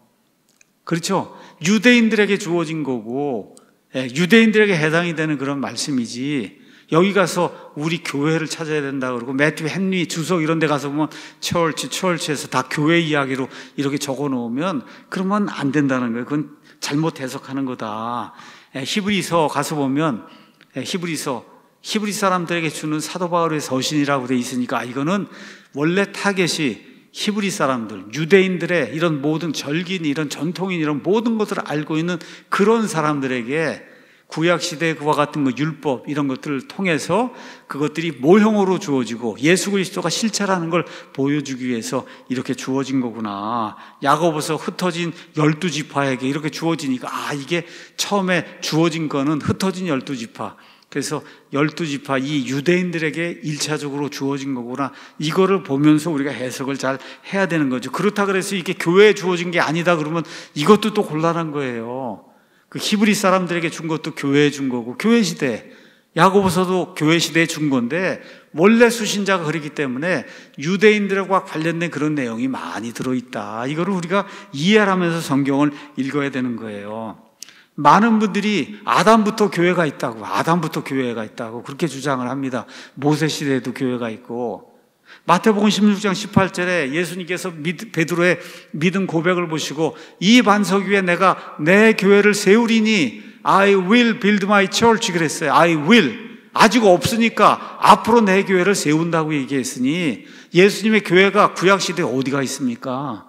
Speaker 1: 그렇죠? 유대인들에게 주어진 거고 유대인들에게 해당이 되는 그런 말씀이지, 여기 가서 우리 교회를 찾아야 된다 그러고 매튜 헨리 주석 이런 데 가서 보면 철치에서 다 교회 이야기로 이렇게 적어 놓으면 그러면 안 된다는 거예요. 그건 잘못 해석하는 거다. 히브리서 가서 보면 히브리 사람들에게 주는 사도 바울의 서신이라고 돼 있으니까 이거는 원래 타겟이 히브리 사람들, 유대인들의 이런 모든 절긴, 이런 전통인 이런 모든 것들을 알고 있는 그런 사람들에게 구약시대의 그와 같은 거 율법 이런 것들을 통해서 그것들이 모형으로 주어지고 예수 그리스도가 실체라는 걸 보여주기 위해서 이렇게 주어진 거구나. 야고보서 흩어진 12지파에게 이렇게 주어지니까 이게 처음에 주어진 거는 흩어진 12지파, 그래서 12지파 이 유대인들에게 1차적으로 주어진 거구나. 이거를 보면서 우리가 해석을 잘 해야 되는 거죠. 그렇다 그래서 이게 교회에 주어진 게 아니다 그러면 이것도 또 곤란한 거예요. 그 히브리 사람들에게 준 것도 교회에 준 거고, 교회 시대, 야고보서도 교회 시대에 준 건데 원래 수신자가 그렇기 때문에 유대인들과 관련된 그런 내용이 많이 들어있다. 이거를 우리가 이해하면서 성경을 읽어야 되는 거예요. 많은 분들이 아담부터 교회가 있다고 그렇게 주장을 합니다. 모세 시대에도 교회가 있고, 마태복음 16장 18절에 예수님께서 베드로의 믿음 고백을 보시고 이 반석 위에 내가 내 교회를 세우리니 I will build my church 그랬어요. I will. 아직 없으니까 앞으로 내 교회를 세운다고 얘기했으니 예수님의 교회가 구약시대에 어디가 있습니까?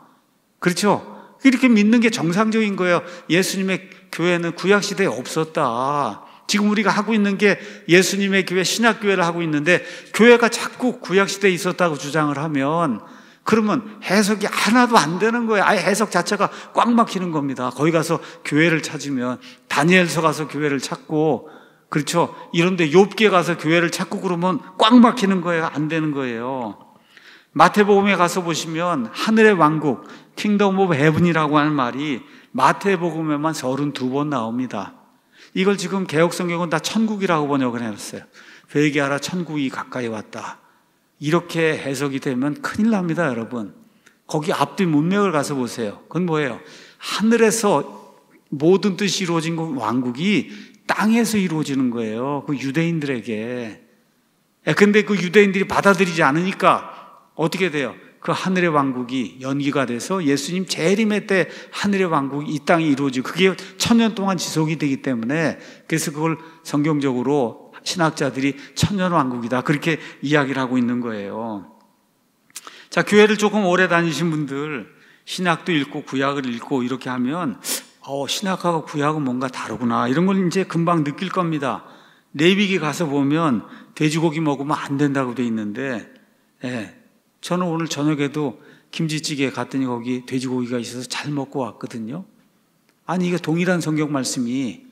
Speaker 1: 그렇죠? 이렇게 믿는 게 정상적인 거예요. 예수님의 교회는 구약시대에 없었다. 지금 우리가 하고 있는 게 예수님의 교회, 신약교회를 하고 있는데 교회가 자꾸 구약시대에 있었다고 주장을 하면 그러면 해석이 하나도 안 되는 거예요. 아예 해석 자체가 꽉 막히는 겁니다. 거기 가서 교회를 찾으면 다니엘서 가서 교회를 찾고, 그렇죠? 이런데 욥기에 가서 교회를 찾고 그러면 꽉 막히는 거예요. 안 되는 거예요. 마태복음에 가서 보시면 하늘의 왕국, 킹덤 오브 헤븐이라고 하는 말이 마태복음에만 32번 나옵니다. 이걸 지금 개혁성경은 다 천국이라고 번역을 해놨어요. 회개하라, 천국이 가까이 왔다. 이렇게 해석이 되면 큰일 납니다, 여러분. 거기 앞뒤 문맥을 가서 보세요. 그건 뭐예요? 하늘에서 모든 뜻이 이루어진 왕국이 땅에서 이루어지는 거예요. 그 유대인들에게. 근데 그 유대인들이 받아들이지 않으니까 어떻게 돼요? 그 하늘의 왕국이 연기가 돼서 예수님 재림의 때 하늘의 왕국이 이 땅에 이루어지고 그게 1000년 동안 지속이 되기 때문에 그래서 그걸 성경적으로 신학자들이 천년왕국이다 그렇게 이야기를 하고 있는 거예요. 자, 교회를 조금 오래 다니신 분들 신약도 읽고 구약을 읽고 이렇게 하면 신약하고 구약은 뭔가 다르구나 이런 걸 이제 금방 느낄 겁니다. 레위기 가서 보면 돼지고기 먹으면 안 된다고 돼 있는데 저는 오늘 저녁에도 김치찌개 갔더니 거기 돼지고기가 있어서 잘 먹고 왔거든요. 아니 이게 동일한 성경 말씀이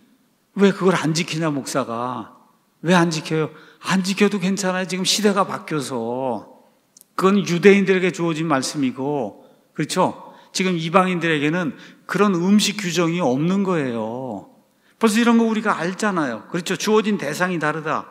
Speaker 1: 왜 그걸 안 지키냐 목사가. 왜 안 지켜요? 안 지켜도 괜찮아요. 지금 시대가 바뀌어서. 그건 유대인들에게 주어진 말씀이고 그렇죠? 지금 이방인들에게는 그런 음식 규정이 없는 거예요. 벌써 이런 거 우리가 알잖아요. 그렇죠? 주어진 대상이 다르다.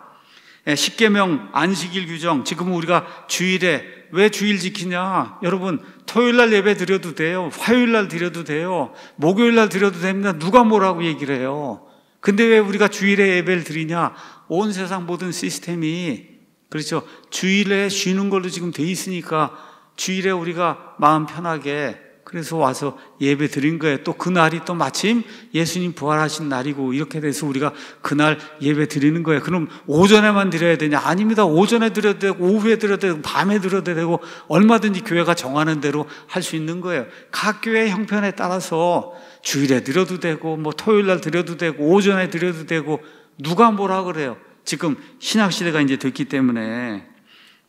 Speaker 1: 십계명 안식일 규정 지금 우리가 주일에 왜 주일 지키냐? 여러분 토요일날 예배 드려도 돼요. 화요일날 드려도 돼요. 목요일날 드려도 됩니다. 누가 뭐라고 얘기를 해요? 근데 왜 우리가 주일에 예배를 드리냐? 온 세상 모든 시스템이 그렇죠. 주일에 쉬는 걸로 지금 돼 있으니까 주일에 우리가 마음 편하게 그래서 와서 예배 드린 거예요. 또 그날이 또 마침 예수님 부활하신 날이고 이렇게 돼서 우리가 그날 예배 드리는 거예요. 그럼 오전에만 드려야 되냐? 아닙니다. 오전에 드려도 되고 오후에 드려도 되고 밤에 드려도 되고 얼마든지 교회가 정하는 대로 할 수 있는 거예요. 각 교회의 형편에 따라서 주일에 드려도 되고 뭐 토요일날 드려도 되고 오전에 드려도 되고 누가 뭐라 그래요. 지금 신약시대가 이제 됐기 때문에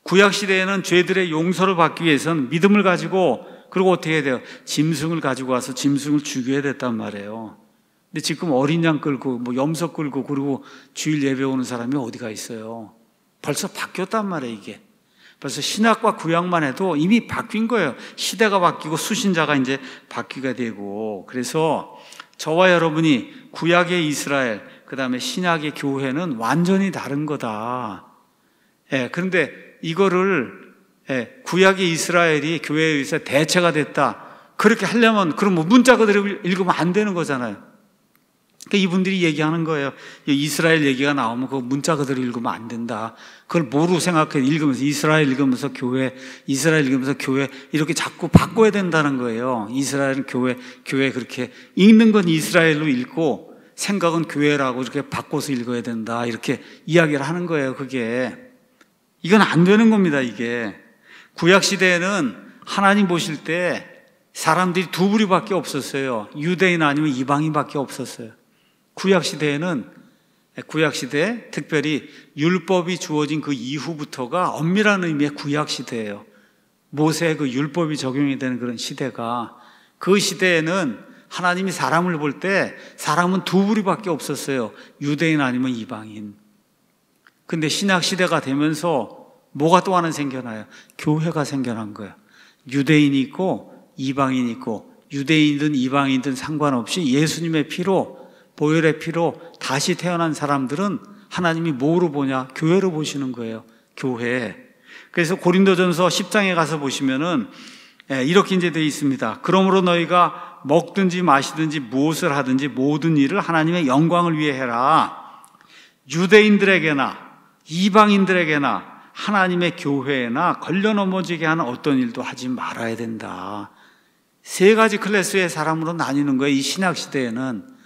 Speaker 1: 구약시대에는 죄들의 용서를 받기 위해서는 믿음을 가지고 그리고 어떻게 해야 돼요? 짐승을 가지고 와서 짐승을 죽여야 됐단 말이에요. 근데 지금 어린 양 끌고 뭐 염소 끌고 그리고 주일 예배 오는 사람이 어디가 있어요? 벌써 바뀌었단 말이에요 이게. 벌써 신약과 구약만 해도 이미 바뀐 거예요. 시대가 바뀌고 수신자가 이제 바뀌게 되고 그래서 저와 여러분이 구약의 이스라엘 그 다음에 신약의 교회는 완전히 다른 거다. 그런데 이거를 구약의 이스라엘이 교회에 의해서 대체가 됐다. 그렇게 하려면 그럼 뭐 문자 그대로 읽으면 안 되는 거잖아요. 그러니까 이분들이 얘기하는 거예요. 이스라엘 얘기가 나오면 그거 문자 그대로 읽으면 안 된다. 그걸 뭐로 생각해 읽으면서 이스라엘 읽으면서 교회, 이스라엘 읽으면서 교회 이렇게 자꾸 바꿔야 된다는 거예요. 이스라엘은 교회 그렇게 읽는 건 이스라엘로 읽고 생각은 교회라고 이렇게 바꿔서 읽어야 된다. 이렇게 이야기를 하는 거예요. 그게 이건 안 되는 겁니다. 이게 구약 시대에는 하나님 보실 때 사람들이 두 부류밖에 없었어요. 유대인 아니면 이방인밖에 없었어요. 구약 시대에는 구약 시대 특별히 율법이 주어진 그 이후부터가 엄밀한 의미의 구약 시대예요. 모세의 그 율법이 적용이 되는 그런 시대가 그 시대에는 하나님이 사람을 볼 때 사람은 두 부류밖에 없었어요. 유대인 아니면 이방인. 근데 신약 시대가 되면서 뭐가 또 하나 생겨나요? 교회가 생겨난 거예요. 유대인이 있고 이방인이 있고 유대인이든 이방인이든 상관없이 예수님의 피로 보혈의 피로 다시 태어난 사람들은 하나님이 뭐로 보냐? 교회로 보시는 거예요. 교회. 그래서 고린도전서 10장에 가서 보시면은 이렇게 이제 되어 있습니다. 그러므로 너희가 먹든지 마시든지 무엇을 하든지 모든 일을 하나님의 영광을 위해 해라. 유대인들에게나 이방인들에게나 하나님의 교회나 걸려 넘어지게 하는 어떤 일도 하지 말아야 된다. 세 가지 클래스의 사람으로 나뉘는 거예요. 이 신약 시대에는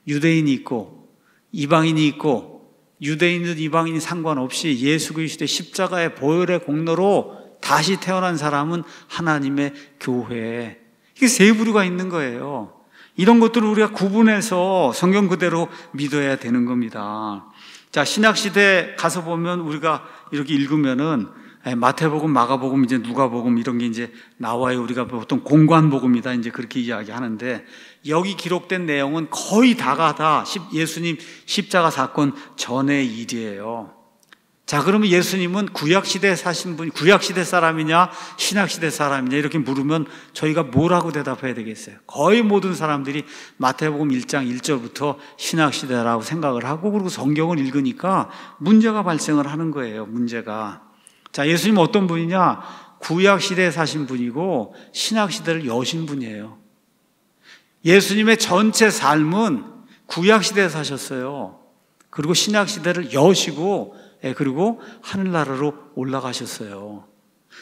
Speaker 1: 유대인이 있고 이방인이 있고 유대인이든 이방인이 상관없이 예수 그리스도의 십자가의 보혈의 공로로 다시 태어난 사람은 하나님의 교회. 이게 세 부류가 있는 거예요. 이런 것들을 우리가 구분해서 성경 그대로 믿어야 되는 겁니다. 자, 신약시대 가서 보면 우리가 이렇게 읽으면은 마태복음, 마가복음, 이제 누가복음 이런 게 이제 나와요. 우리가 보통 공관복음이다 이제 그렇게 이야기하는데 여기 기록된 내용은 거의 다가 다 예수님 십자가 사건 전의 일이에요. 자, 그러면 예수님은 구약시대에 사신 분, 구약시대 사람이냐 신약시대 사람이냐 이렇게 물으면 저희가 뭐라고 대답해야 되겠어요? 거의 모든 사람들이 마태복음 1장 1절부터 신약시대라고 생각을 하고 그리고 성경을 읽으니까 문제가 발생을 하는 거예요. 문제가. 자, 예수님은 어떤 분이냐? 구약시대에 사신 분이고 신약시대를 여신 분이에요. 예수님의 전체 삶은 구약시대에 사셨어요. 그리고 신약시대를 여시고 그리고 하늘나라로 올라가셨어요.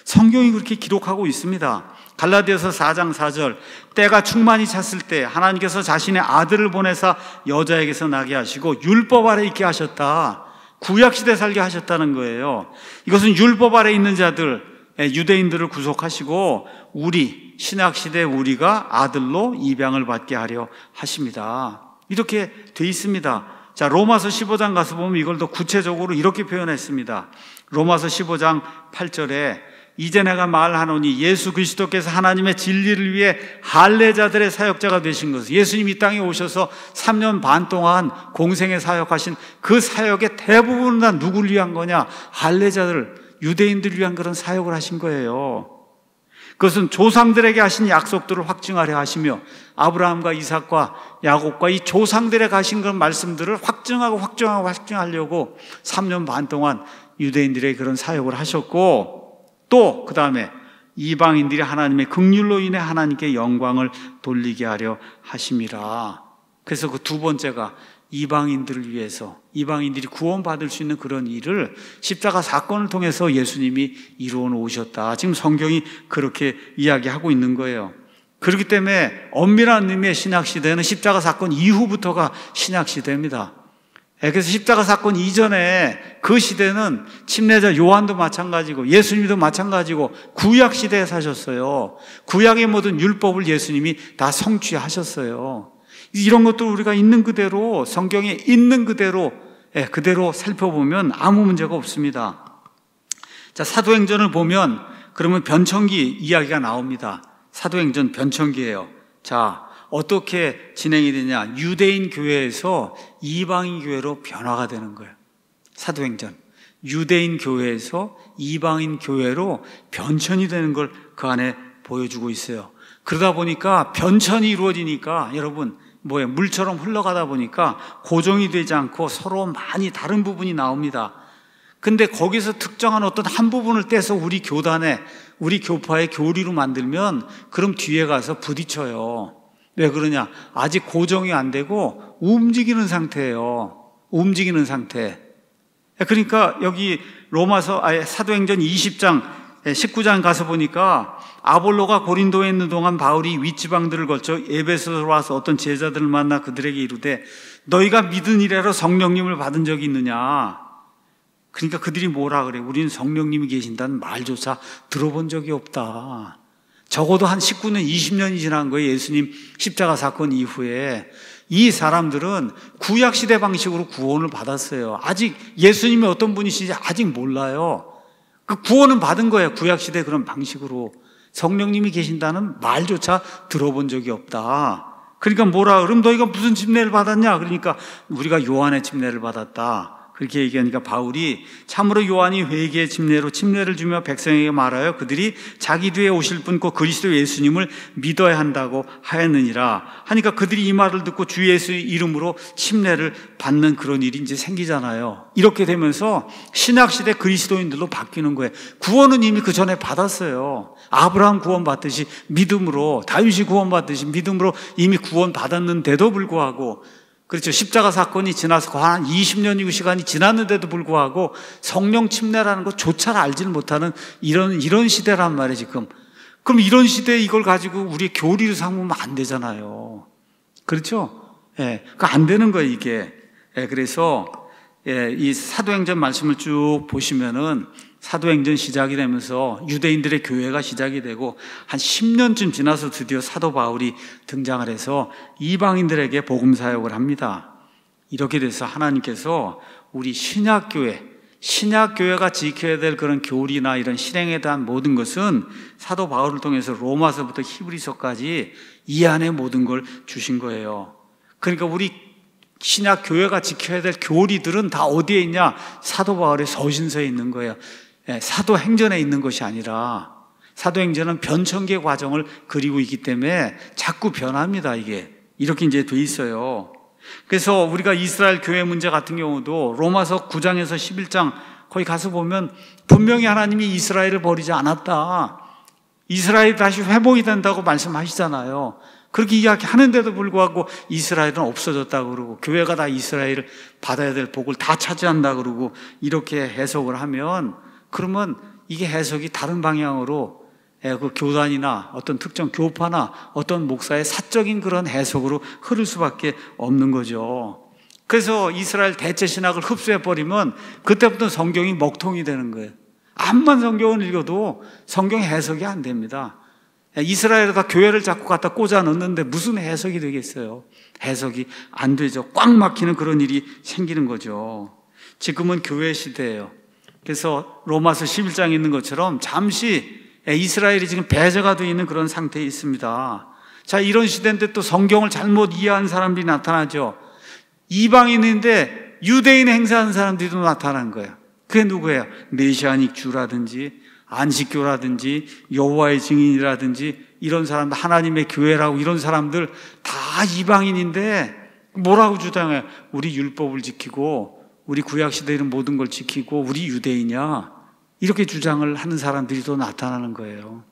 Speaker 1: 성경이 그렇게 기록하고 있습니다. 갈라디아서 4장 4절, 때가 충만히 찼을 때 하나님께서 자신의 아들을 보내사 여자에게서 나게 하시고 율법 아래 있게 하셨다. 구약시대 살게 하셨다는 거예요. 이것은 율법 아래 있는 자들, 유대인들을 구속하시고 우리 신약시대 우리가 아들로 입양을 받게 하려 하십니다. 이렇게 돼 있습니다. 자, 로마서 15장 가서 보면 이걸 더 구체적으로 이렇게 표현했습니다. 로마서 15장 8절에 이제 내가 말하노니 예수 그리스도께서 하나님의 진리를 위해 할례자들의 사역자가 되신 것을, 예수님 이 땅에 오셔서 3년 반 동안 공생의 사역하신 그 사역의 대부분은 다 누구를 위한 거냐? 할례자들, 유대인들을 위한 그런 사역을 하신 거예요. 그것은 조상들에게 하신 약속들을 확증하려 하시며 아브라함과 이삭과 야곱과 이 조상들에게 하신 그런 말씀들을 확증하려고 3년 반 동안 유대인들의 그런 사역을 하셨고, 또 그 다음에 이방인들이 하나님의 긍휼로 인해 하나님께 영광을 돌리게 하려 하심이라. 그래서 그 두 번째가 이방인들을 위해서, 이방인들이 구원받을 수 있는 그런 일을 십자가 사건을 통해서 예수님이 이루어 놓으셨다. 지금 성경이 그렇게 이야기하고 있는 거예요. 그렇기 때문에 엄밀한 의미의 신약시대는 십자가 사건 이후부터가 신약시대입니다. 그래서 십자가 사건 이전에 그 시대는 침례자 요한도 마찬가지고 예수님도 마찬가지고 구약시대에 사셨어요. 구약의 모든 율법을 예수님이 다 성취하셨어요. 이런 것도 우리가 있는 그대로, 성경에 있는 그대로, 그대로 살펴보면 아무 문제가 없습니다. 자, 사도행전을 보면 그러면 변천기 이야기가 나옵니다. 사도행전 변천기예요. 자, 어떻게 진행이 되냐? 유대인 교회에서 이방인 교회로 변화가 되는 거예요. 사도행전. 유대인 교회에서 이방인 교회로 변천이 되는 걸 그 안에 보여주고 있어요. 그러다 보니까 변천이 이루어지니까 여러분, 물처럼 흘러가다 보니까 고정이 되지 않고 서로 많이 다른 부분이 나옵니다. 근데 거기서 특정한 어떤 한 부분을 떼서 우리 교단에, 우리 교파의 교리로 만들면 그럼 뒤에 가서 부딪혀요. 왜 그러냐? 아직 고정이 안 되고 움직이는 상태예요. 움직이는 상태. 그러니까 여기 사도행전 20장, 19장 가서 보니까 아볼로가 고린도에 있는 동안 바울이 윗지방들을 거쳐 에베소로 와서 어떤 제자들을 만나 그들에게 이르되 너희가 믿은 이래로 성령님을 받은 적이 있느냐? 그러니까 그들이 뭐라 그래? 우리는 성령님이 계신다는 말조차 들어본 적이 없다. 적어도 한 19년, 20년이 지난 거예요. 예수님 십자가 사건 이후에. 이 사람들은 구약시대 방식으로 구원을 받았어요. 아직 예수님이 어떤 분이신지 아직 몰라요. 그 구원은 받은 거예요. 구약시대 그런 방식으로. 성령님이 계신다는 말조차 들어본 적이 없다. 그러니까 그럼 너희가 무슨 침례를 받았냐? 그러니까 우리가 요한의 침례를 받았다. 그렇게 얘기하니까 바울이 참으로 요한이 회개의 침례로 침례를 주며 백성에게 말하여 그들이 자기 뒤에 오실 분 곧 그리스도 예수님을 믿어야 한다고 하였느니라 하니까 그들이 이 말을 듣고 주 예수의 이름으로 침례를 받는 그런 일이 이제 생기잖아요. 이렇게 되면서 신약시대 그리스도인들로 바뀌는 거예요. 구원은 이미 그 전에 받았어요. 아브라함 구원 받듯이 믿음으로, 다윗이 구원 받듯이 믿음으로 이미 구원 받았는데도 불구하고, 그렇죠. 십자가 사건이 지나서 한 20년이고 시간이 지났는데도 불구하고 성령 침례라는 것조차 알지를 못하는 이런 시대란 말이에요, 지금. 그럼 이런 시대에 이걸 가지고 우리 교리를 삼으면 안 되잖아요. 그렇죠? 그러니까 안 되는 거예요, 이게. 그래서 이 사도행전 말씀을 쭉 보시면은 사도행전 시작이 되면서 유대인들의 교회가 시작이 되고 한 10년쯤 지나서 드디어 사도 바울이 등장을 해서 이방인들에게 복음 사역을 합니다. 이렇게 돼서 하나님께서 우리 신약교회가 지켜야 될 그런 교리나 이런 실행에 대한 모든 것은 사도 바울을 통해서 로마서부터 히브리서까지 이 안에 모든 걸 주신 거예요. 그러니까 우리 신약교회가 지켜야 될 교리들은 다 어디에 있냐? 사도 바울의 서신서에 있는 거예요. 사도행전에 있는 것이 아니라 사도행전은 변천기의 과정을 그리고 있기 때문에 자꾸 변합니다. 이게 이렇게 이제 돼 있어요. 그래서 우리가 이스라엘 교회 문제 같은 경우도 로마서 9장에서 11장 거기 가서 보면 분명히 하나님이 이스라엘을 버리지 않았다. 이스라엘이 다시 회복이 된다고 말씀하시잖아요. 그렇게 이야기하는데도 불구하고 이스라엘은 없어졌다고 그러고 교회가 다 이스라엘을 받아야 될 복을 다 차지한다 그러고 이렇게 해석을 하면 그러면 이게 해석이 다른 방향으로 그 교단이나 어떤 특정 교파나 어떤 목사의 사적인 그런 해석으로 흐를 수밖에 없는 거죠. 그래서 이스라엘 대체 신학을 흡수해버리면 그때부터 성경이 먹통이 되는 거예요. 암만 성경을 읽어도 성경 해석이 안 됩니다. 이스라엘에다 교회를 자꾸 갖다 꽂아 넣는데 무슨 해석이 되겠어요? 해석이 안 되죠. 꽉 막히는 그런 일이 생기는 거죠. 지금은 교회 시대예요. 그래서 로마서 11장에 있는 것처럼 잠시 이스라엘이 지금 배제가 되어 있는 그런 상태에 있습니다. 자, 이런 시대인데 또 성경을 잘못 이해한 사람들이 나타나죠. 이방인인데 유대인 행사하는 사람들이 나타난 거예요. 그게 누구예요? 메시아닉 주라든지 안식교라든지 여호와의 증인이라든지 이런 사람들, 하나님의 교회라고 이런 사람들 다 이방인인데 뭐라고 주장해요? 우리 율법을 지키고 우리 구약시대에 있는 모든 걸 지키고 우리 유대인이야, 이렇게 주장을 하는 사람들이 또 나타나는 거예요.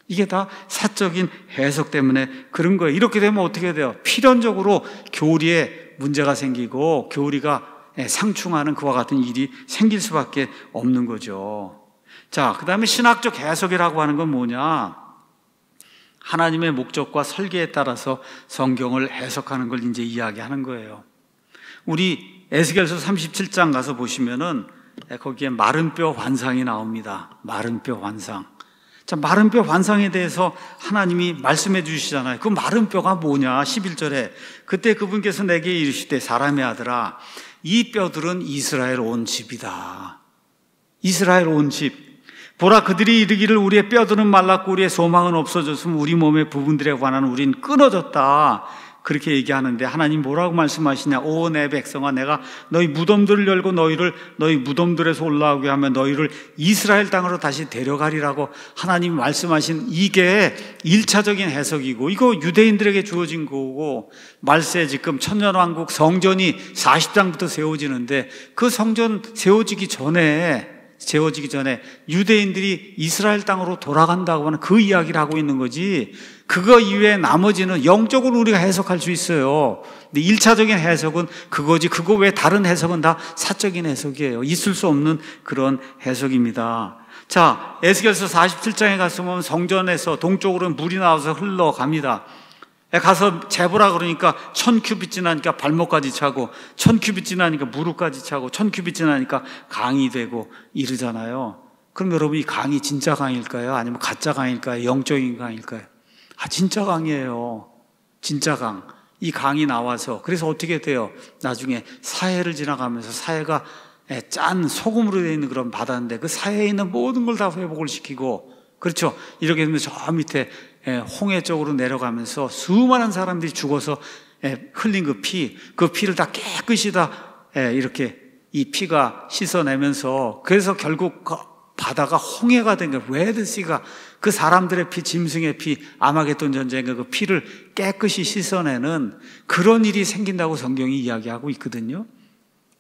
Speaker 1: 이게 다 사적인 해석 때문에 그런 거예요. 이렇게 되면 어떻게 돼요? 필연적으로 교리에 문제가 생기고 교리가 상충하는 그와 같은 일이 생길 수밖에 없는 거죠. 자, 그 다음에 신학적 해석이라고 하는 건 뭐냐? 하나님의 목적과 설계에 따라서 성경을 해석하는 걸 이제 이야기하는 거예요. 우리 에스겔서 37장 가서 보시면은 거기에 마른 뼈 환상이 나옵니다. 마른 뼈 환상. 자, 마른 뼈 환상에 대해서 하나님이 말씀해 주시잖아요. 그 마른 뼈가 뭐냐? 11절에 그때 그분께서 내게 이르시되 사람의 아들아, 이 뼈들은 이스라엘 온 집이다. 이스라엘 온 집. 보라, 그들이 이르기를 우리의 뼈들은 말랐고 우리의 소망은 없어졌으면 우리 몸의 부분들에 관한 우린 끊어졌다. 그렇게 얘기하는데 하나님 뭐라고 말씀하시냐? 오 내 백성아, 내가 너희 무덤들을 열고 너희를 너희 무덤들에서 올라오게 하면 너희를 이스라엘 땅으로 다시 데려가리라고 하나님이 말씀하신 이게 1차적인 해석이고, 이거 유대인들에게 주어진 거고, 말세 지금 천년왕국 성전이 40장부터 세워지는데 그 성전 세워지기 전에 유대인들이 이스라엘 땅으로 돌아간다고 하는 그 이야기를 하고 있는 거지, 그거 이외에 나머지는 영적으로 우리가 해석할 수 있어요. 근데 1차적인 해석은 그거지, 그거 외에 다른 해석은 다 사적인 해석이에요. 있을 수 없는 그런 해석입니다. 자, 에스겔서 47장에 가서 성전에서 동쪽으로 물이 나와서 흘러갑니다. 가서 재보라 그러니까 1000큐빗 지나니까 발목까지 차고 1000큐빗 지나니까 무릎까지 차고 1000큐빗 지나니까 강이 되고 이러잖아요. 그럼 여러분, 이 강이 진짜 강일까요? 아니면 가짜 강일까요? 영적인 강일까요? 진짜 강이에요. 진짜 강. 이 강이 나와서 그래서 어떻게 돼요? 나중에 사해를 지나가면서, 사해가 짠 소금으로 되어 있는 그런 바다인데 그 사해에 있는 모든 걸 다 회복을 시키고, 그렇죠? 이렇게 되면 저 밑에 홍해 쪽으로 내려가면서 수많은 사람들이 죽어서 흘린 그 피를 다 깨끗이 다 이렇게 이 피가 씻어내면서, 그래서 결국 바다가 홍해가 된 거예요. 레드시가 그 사람들의 피, 짐승의 피, 아마겟돈 전쟁의 그 피를 깨끗이 씻어내는 그런 일이 생긴다고 성경이 이야기하고 있거든요.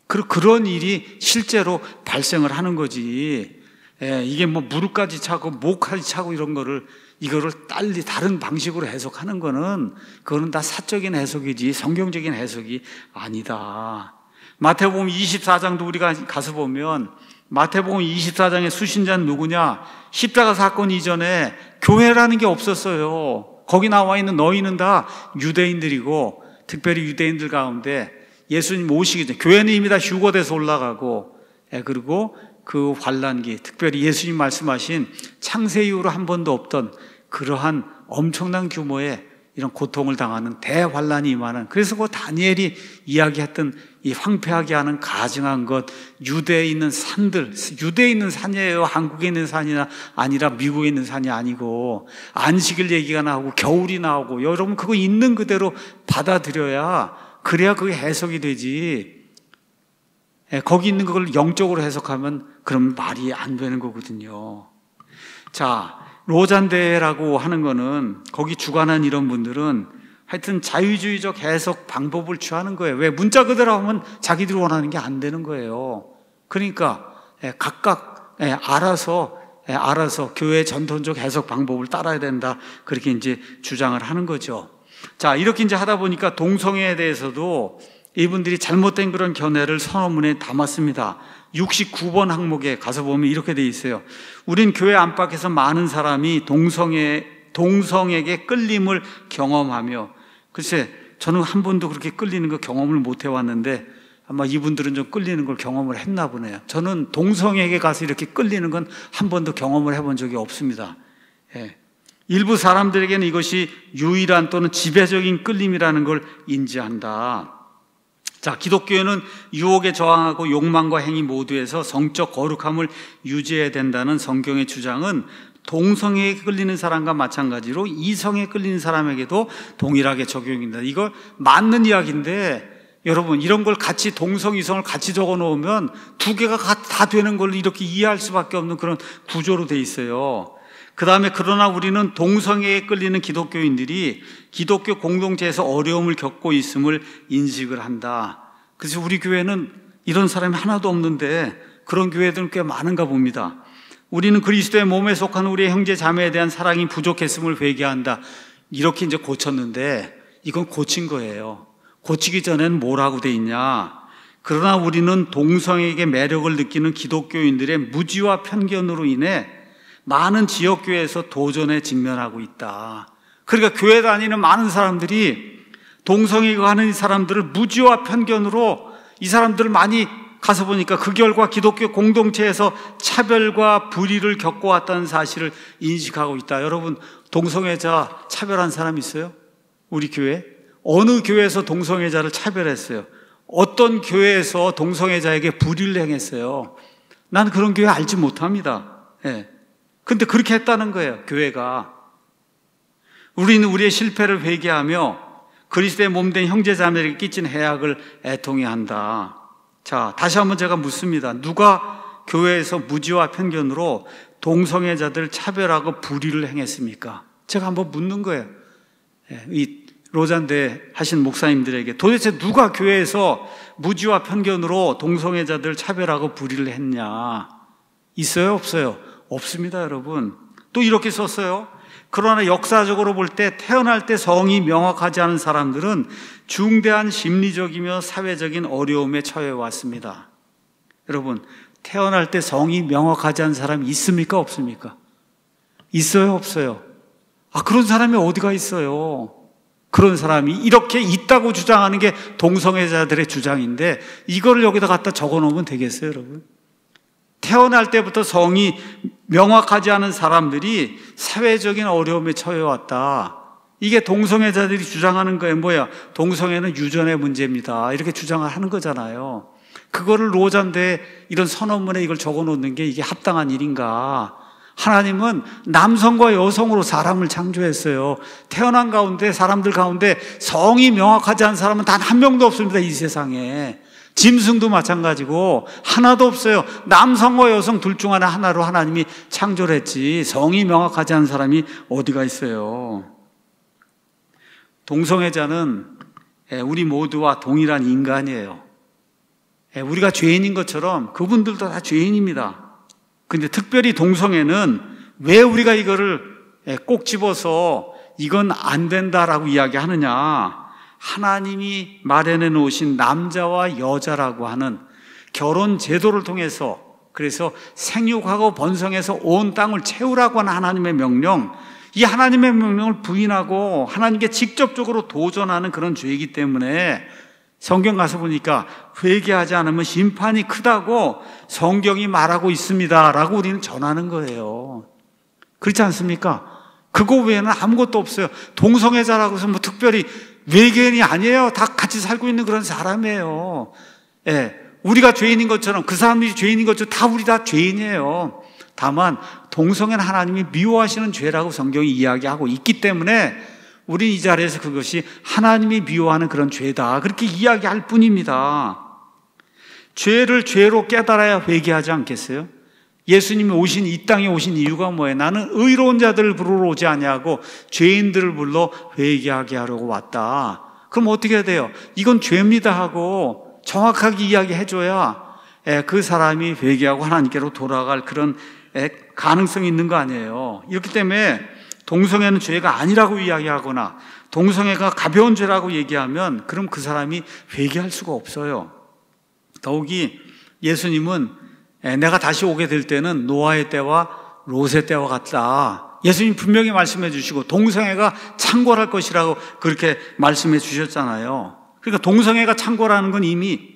Speaker 1: 그런 일이 실제로 발생을 하는 거지. 이게 뭐 무릎까지 차고 목까지 차고 이거를 딸리 다른 방식으로 해석하는 그거는 다 사적인 해석이지 성경적인 해석이 아니다. 마태복음 24장도 우리가 가서 보면, 마태복음 24장의 수신자는 누구냐? 십자가 사건 이전에 교회라는 게 없었어요. 거기 나와 있는 너희는 다 유대인들이고, 특별히 유대인들 가운데 예수님 오시기 전에 교회는 이미 다 휴거돼서 올라가고, 그리고 그 환란기, 특별히 예수님 말씀하신 창세 이후로 한 번도 없던 그러한 엄청난 규모의 이런 고통을 당하는 대환란이 임하는, 그래서 그 다니엘이 이야기했던 이 황폐하게 하는 가증한 것, 유대에 있는 산들, 유대에 있는 산이에요. 한국에 있는 산이 아니라 미국에 있는 산이 아니고, 안식일 얘기가 나오고 겨울이 나오고, 여러분 그거 있는 그대로 받아들여야, 그래야 그게 해석이 되지. 거기 있는 그걸 영적으로 해석하면 그럼 말이 안 되는 거거든요. 자, 로잔대라고 하는 거는, 거기 주관한 이런 분들은 하여튼 자유주의적 해석 방법을 취하는 거예요. 왜? 문자 그대로 하면 자기들이 원하는 게 안 되는 거예요. 그러니까 각각 알아서 교회의 전통적 해석 방법을 따라야 된다, 그렇게 이제 주장을 하는 거죠. 자, 이렇게 이제 하다 보니까 동성애에 대해서도 이분들이 잘못된 그런 견해를 선언문에 담았습니다. 69번 항목에 가서 보면 이렇게 돼 있어요. 우린 교회 안팎에서 많은 사람이 동성에게 끌림을 경험하며, 글쎄 저는 한 번도 그렇게 끌리는 거 경험을 못 해왔는데 아마 이분들은 좀 끌리는 걸 경험을 했나 보네요. 저는 동성에게 가서 이렇게 끌리는 건 한 번도 경험을 해본 적이 없습니다. 예. 일부 사람들에게는 이것이 유일한 또는 지배적인 끌림이라는 걸 인지한다. 자, 기독교에는 유혹에 저항하고 욕망과 행위 모두에서 성적 거룩함을 유지해야 된다는 성경의 주장은 동성애에 끌리는 사람과 마찬가지로 이성에 끌리는 사람에게도 동일하게 적용된다. 이거 맞는 이야기인데 여러분, 이런 걸 같이 동성, 이성을 같이 적어 놓으면 두 개가 다 되는 걸 이렇게 이해할 수밖에 없는 그런 구조로 돼 있어요. 그 다음에 그러나 우리는 동성애에 끌리는 기독교인들이 기독교 공동체에서 어려움을 겪고 있음을 인식을 한다. 그래서 우리 교회는 이런 사람이 하나도 없는데 그런 교회들은 꽤 많은가 봅니다. 우리는 그리스도의 몸에 속한 우리의 형제 자매에 대한 사랑이 부족했음을 회개한다. 이렇게 이제 고쳤는데 이건 고친 거예요. 고치기 전에는 뭐라고 돼 있냐? 그러나 우리는 동성에게 매력을 느끼는 기독교인들의 무지와 편견으로 인해 많은 지역교회에서 도전에 직면하고 있다. 그러니까 교회 다니는 많은 사람들이 동성애가 하는 사람들을 무지와 편견으로 이 사람들을 많이 가서 보니까 그 결과 기독교 공동체에서 차별과 불의를 겪어왔다는 사실을 인식하고 있다. 여러분, 동성애자 차별한 사람 있어요? 우리 교회? 어느 교회에서 동성애자를 차별했어요? 어떤 교회에서 동성애자에게 불의를 행했어요? 난 그런 교회 알지 못합니다. 예. 근데 그렇게 했다는 거예요, 교회가. 우리는 우리의 실패를 회개하며 그리스도의 몸된 형제자매에게 끼친 해악을 애통해야 한다. 자, 다시 한번 제가 묻습니다. 누가 교회에서 무지와 편견으로 동성애자들 차별하고 불의를 행했습니까? 제가 한번 묻는 거예요. 이 로잔대 하신 목사님들에게 도대체 누가 교회에서 무지와 편견으로 동성애자들 차별하고 불의를 했냐? 있어요? 없어요? 없습니다, 여러분. 또 이렇게 썼어요. 그러나 역사적으로 볼 때 태어날 때 성이 명확하지 않은 사람들은 중대한 심리적이며 사회적인 어려움에 처해 왔습니다. 여러분, 태어날 때 성이 명확하지 않은 사람이 있습니까? 없습니까? 있어요? 없어요? 그런 사람이 어디가 있어요? 그런 사람이 이렇게 있다고 주장하는 게 동성애자들의 주장인데 이거를 여기다 갖다 적어 놓으면 되겠어요, 여러분? 태어날 때부터 성이 명확하지 않은 사람들이 사회적인 어려움에 처해왔다. 이게 동성애자들이 주장하는 거예요. 뭐야? 동성애는 유전의 문제입니다. 이렇게 주장을 하는 거잖아요. 그거를 로잔대에 이런 선언문에 이걸 적어 놓는 게 이게 합당한 일인가? 하나님은 남성과 여성으로 사람을 창조했어요. 태어난 가운데 사람들 가운데 성이 명확하지 않은 사람은 단 한 명도 없습니다, 이 세상에. 짐승도 마찬가지고 하나도 없어요. 남성과 여성 둘 중 하나로 하나님이 창조를 했지 성이 명확하지 않은 사람이 어디가 있어요. 동성애자는 우리 모두와 동일한 인간이에요. 우리가 죄인인 것처럼 그분들도 다 죄인입니다. 근데 특별히 동성애는 왜 우리가 이거를 꼭 집어서 이건 안 된다라고 이야기하느냐? 하나님이 마련해 놓으신 남자와 여자라고 하는 결혼 제도를 통해서, 그래서 생육하고 번성해서 온 땅을 채우라고 하는 하나님의 명령, 이 하나님의 명령을 부인하고 하나님께 직접적으로 도전하는 그런 죄이기 때문에 성경 가서 보니까 회개하지 않으면 심판이 크다고 성경이 말하고 있습니다라고 우리는 전하는 거예요. 그렇지 않습니까? 그거 외에는 아무것도 없어요. 동성애자라고 해서 뭐 특별히 외계인이 아니에요. 다 같이 살고 있는 그런 사람이에요. 우리가 죄인인 것처럼, 그 사람들이 죄인인 것처럼 다 우리 다 죄인이에요. 다만 동성애는 하나님이 미워하시는 죄라고 성경이 이야기하고 있기 때문에 우리는 이 자리에서 그것이 하나님이 미워하는 그런 죄다, 그렇게 이야기할 뿐입니다. 죄를 죄로 깨달아야 회개하지 않겠어요? 예수님이 이 땅에 오신 이유가 뭐예요? 나는 의로운 자들을 부르러 오지 아니하고 죄인들을 불러 회개하게 하려고 왔다. 그럼 어떻게 해야 돼요? 이건 죄입니다 하고 정확하게 이야기해줘야 그 사람이 회개하고 하나님께로 돌아갈 그런 가능성이 있는 거 아니에요. 이렇기 때문에 동성애는 죄가 아니라고 이야기하거나 동성애가 가벼운 죄라고 얘기하면 그럼 그 사람이 회개할 수가 없어요. 더욱이 예수님은 내가 다시 오게 될 때는 노아의 때와 롯의 때와 같다. 예수님 분명히 말씀해 주시고 동성애가 창궐할 것이라고 그렇게 말씀해 주셨잖아요. 그러니까 동성애가 창궐하는 건 이미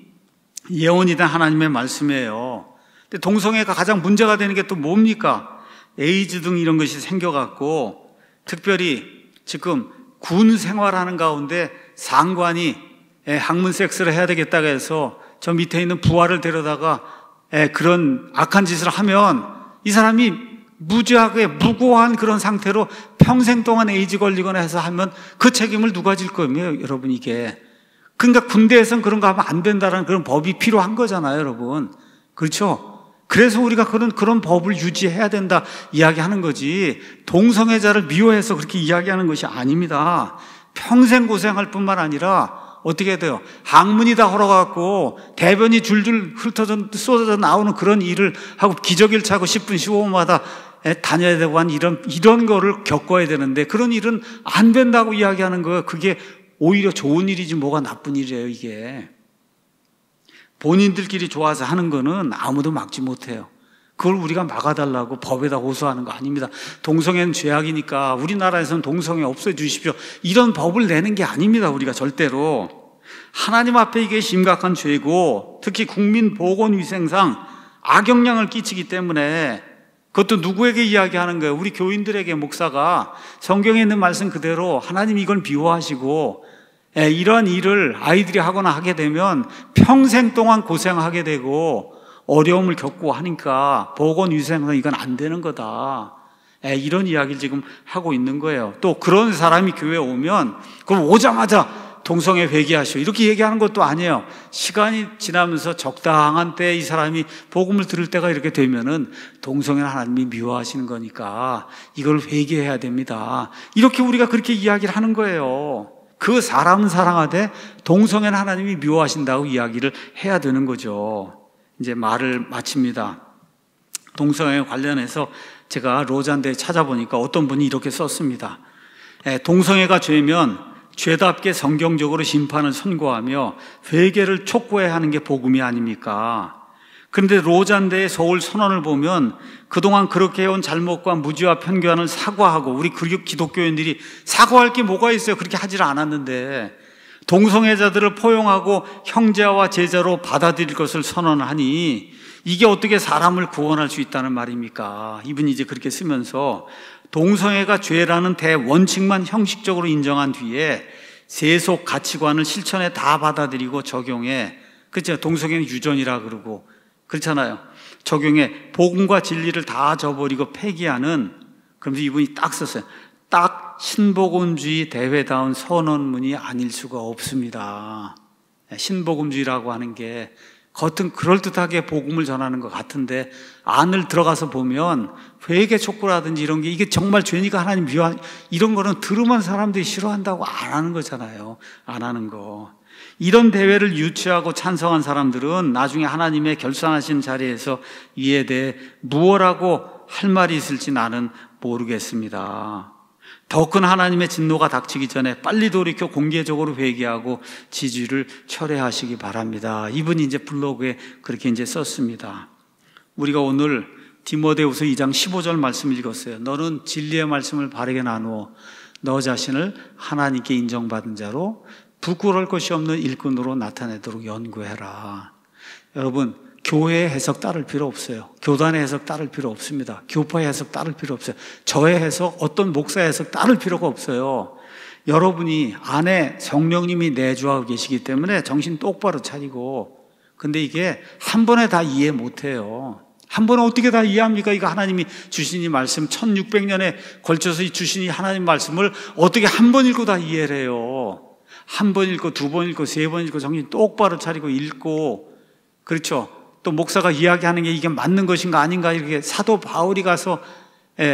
Speaker 1: 예언이 된 하나님의 말씀이에요. 근데 동성애가 가장 문제가 되는 게 또 뭡니까? 에이즈 등 이런 것이 생겨갖고 특별히 지금 군 생활하는 가운데 상관이 학문 섹스를 해야 되겠다고 해서 저 밑에 있는 부하를 데려다가 그런 악한 짓을 하면 이 사람이 무지하게 무고한 그런 상태로 평생 동안 에이즈 걸리거나 해서 하면 그 책임을 누가 질 거예요, 여러분 이게. 그러니까 군대에서는 그런 거 하면 안 된다는 그런 법이 필요한 거잖아요, 여러분. 그렇죠? 그래서 우리가 그런 법을 유지해야 된다 이야기하는 거지, 동성애자를 미워해서 그렇게 이야기하는 것이 아닙니다. 평생 고생할 뿐만 아니라 어떻게 돼요? 학문이 다 헐어갖고 대변이 줄줄 쏟아져 나오는 그런 일을 하고 기저귀를 차고 10분 15분마다 다녀야 되고 한 이런 거를 겪어야 되는데 그런 일은 안 된다고 이야기하는 거예요. 그게 오히려 좋은 일이지 뭐가 나쁜 일이에요, 이게. 본인들끼리 좋아서 하는 거는 아무도 막지 못해요. 그걸 우리가 막아달라고 법에다 호소하는 거 아닙니다. 동성애는 죄악이니까 우리나라에서는 동성애 없애주십시오, 이런 법을 내는 게 아닙니다. 우리가 절대로. 하나님 앞에 이게 심각한 죄고 특히 국민보건위생상 악영향을 끼치기 때문에 그것도 누구에게 이야기하는 거예요? 우리 교인들에게 목사가 성경에 있는 말씀 그대로 하나님 이걸 미워하시고 이러한 일을 아이들이 하거나 하게 되면 평생 동안 고생하게 되고 어려움을 겪고 하니까 보건위생상 이건 안 되는 거다, 이런 이야기를 지금 하고 있는 거예요. 또 그런 사람이 교회에 오면 그럼 오자마자 동성애 회개하시오 이렇게 얘기하는 것도 아니에요. 시간이 지나면서 적당한 때에 이 사람이 복음을 들을 때가 이렇게 되면은 동성애는 하나님이 미워하시는 거니까 이걸 회개해야 됩니다, 이렇게 우리가 그렇게 이야기를 하는 거예요. 그 사람은 사랑하되 동성애는 하나님이 미워하신다고 이야기를 해야 되는 거죠. 이제 말을 마칩니다. 동성애 관련해서 제가 로잔대에 찾아보니까 어떤 분이 이렇게 썼습니다. 동성애가 죄면 죄답게 성경적으로 심판을 선고하며 회개를 촉구해야 하는 게 복음이 아닙니까? 그런데 로잔대의 서울 선언을 보면 그동안 그렇게 해온 잘못과 무지와 편견을 사과하고 우리 기독교인들이 사과할 게 뭐가 있어요? 그렇게 하질 않았는데 동성애자들을 포용하고 형제와 제자로 받아들일 것을 선언하니 이게 어떻게 사람을 구원할 수 있다는 말입니까? 이분이 이제 그렇게 쓰면서 동성애가 죄라는 대원칙만 형식적으로 인정한 뒤에 세속 가치관을 실천에 다 받아들이고 적용해, 그렇죠? 동성애는 유전이라 그러고 그렇잖아요. 적용해 복음과 진리를 다 저버리고 폐기하는, 그러면서 이분이 딱 썼어요. 딱 신복음주의 대회다운 선언문이 아닐 수가 없습니다. 신복음주의라고 하는 게 겉은 그럴듯하게 복음을 전하는 것 같은데 안을 들어가서 보면 회개 촉구라든지 이런 게 이게 정말 죄니까 하나님 미워한 이런 거는 들으면 사람들이 싫어한다고 안 하는 거잖아요. 안 하는 거. 이런 대회를 유치하고 찬성한 사람들은 나중에 하나님의 결산하신 자리에서 이에 대해 무엇라고 할 말이 있을지 나는 모르겠습니다. 더 큰 하나님의 진노가 닥치기 전에 빨리 돌이켜 공개적으로 회개하고 지지를 철회하시기 바랍니다. 이분이 이제 블로그에 그렇게 이제 썼습니다. 우리가 오늘 디모데후서 2장 15절 말씀을 읽었어요. 너는 진리의 말씀을 바르게 나누어 너 자신을 하나님께 인정받은 자로 부끄러울 것이 없는 일꾼으로 나타내도록 연구해라. 여러분, 교회의 해석 따를 필요 없어요. 교단의 해석 따를 필요 없습니다. 교파의 해석 따를 필요 없어요. 저의 해석, 어떤 목사의 해석 따를 필요가 없어요. 여러분이 안에 성령님이 내주하고 계시기 때문에 정신 똑바로 차리고, 근데 이게 한 번에 다 이해 못해요. 한 번에 어떻게 다 이해합니까? 이거 하나님이 주신 이 말씀, 1600년에 걸쳐서 주신 이 하나님 말씀을 어떻게 한 번 읽고 다 이해를 해요? 한 번 읽고, 두 번 읽고, 세 번 읽고, 정신 똑바로 차리고 읽고, 그렇죠? 또 목사가 이야기하는 게 이게 맞는 것인가 아닌가, 이렇게 사도 바울이 가서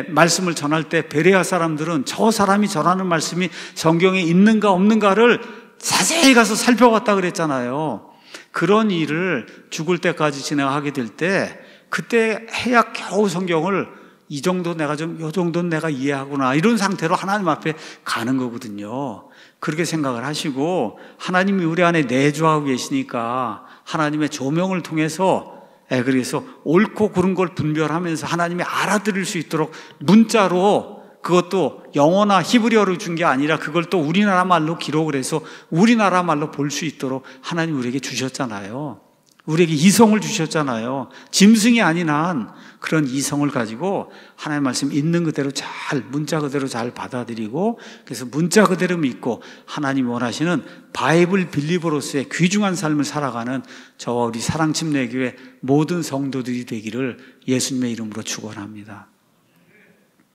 Speaker 1: 말씀을 전할 때 베레아 사람들은 저 사람이 전하는 말씀이 성경에 있는가 없는가를 자세히 가서 살펴봤다 그랬잖아요. 그런 일을 죽을 때까지 진행하게 될 때 그때 해야 겨우 성경을 이 정도 내가 요 정도는 내가 이해하구나, 이런 상태로 하나님 앞에 가는 거거든요. 그렇게 생각을 하시고, 하나님이 우리 안에 내주하고 계시니까 하나님의 조명을 통해서 그래서 옳고 그른 걸 분별하면서 하나님이 알아들을 수 있도록 문자로, 그것도 영어나 히브리어로 준 게 아니라 그걸 또 우리나라 말로 기록을 해서 우리나라 말로 볼 수 있도록 하나님 우리에게 주셨잖아요. 우리에게 이성을 주셨잖아요. 짐승이 아닌 한 그런 이성을 가지고 하나님의 말씀 있는 그대로 잘, 문자 그대로 잘 받아들이고, 그래서 문자 그대로 믿고 하나님이 원하시는 바이블 빌리버로서의 귀중한 삶을 살아가는 저와 우리 사랑침례교회 모든 성도들이 되기를 예수님의 이름으로 축원합니다.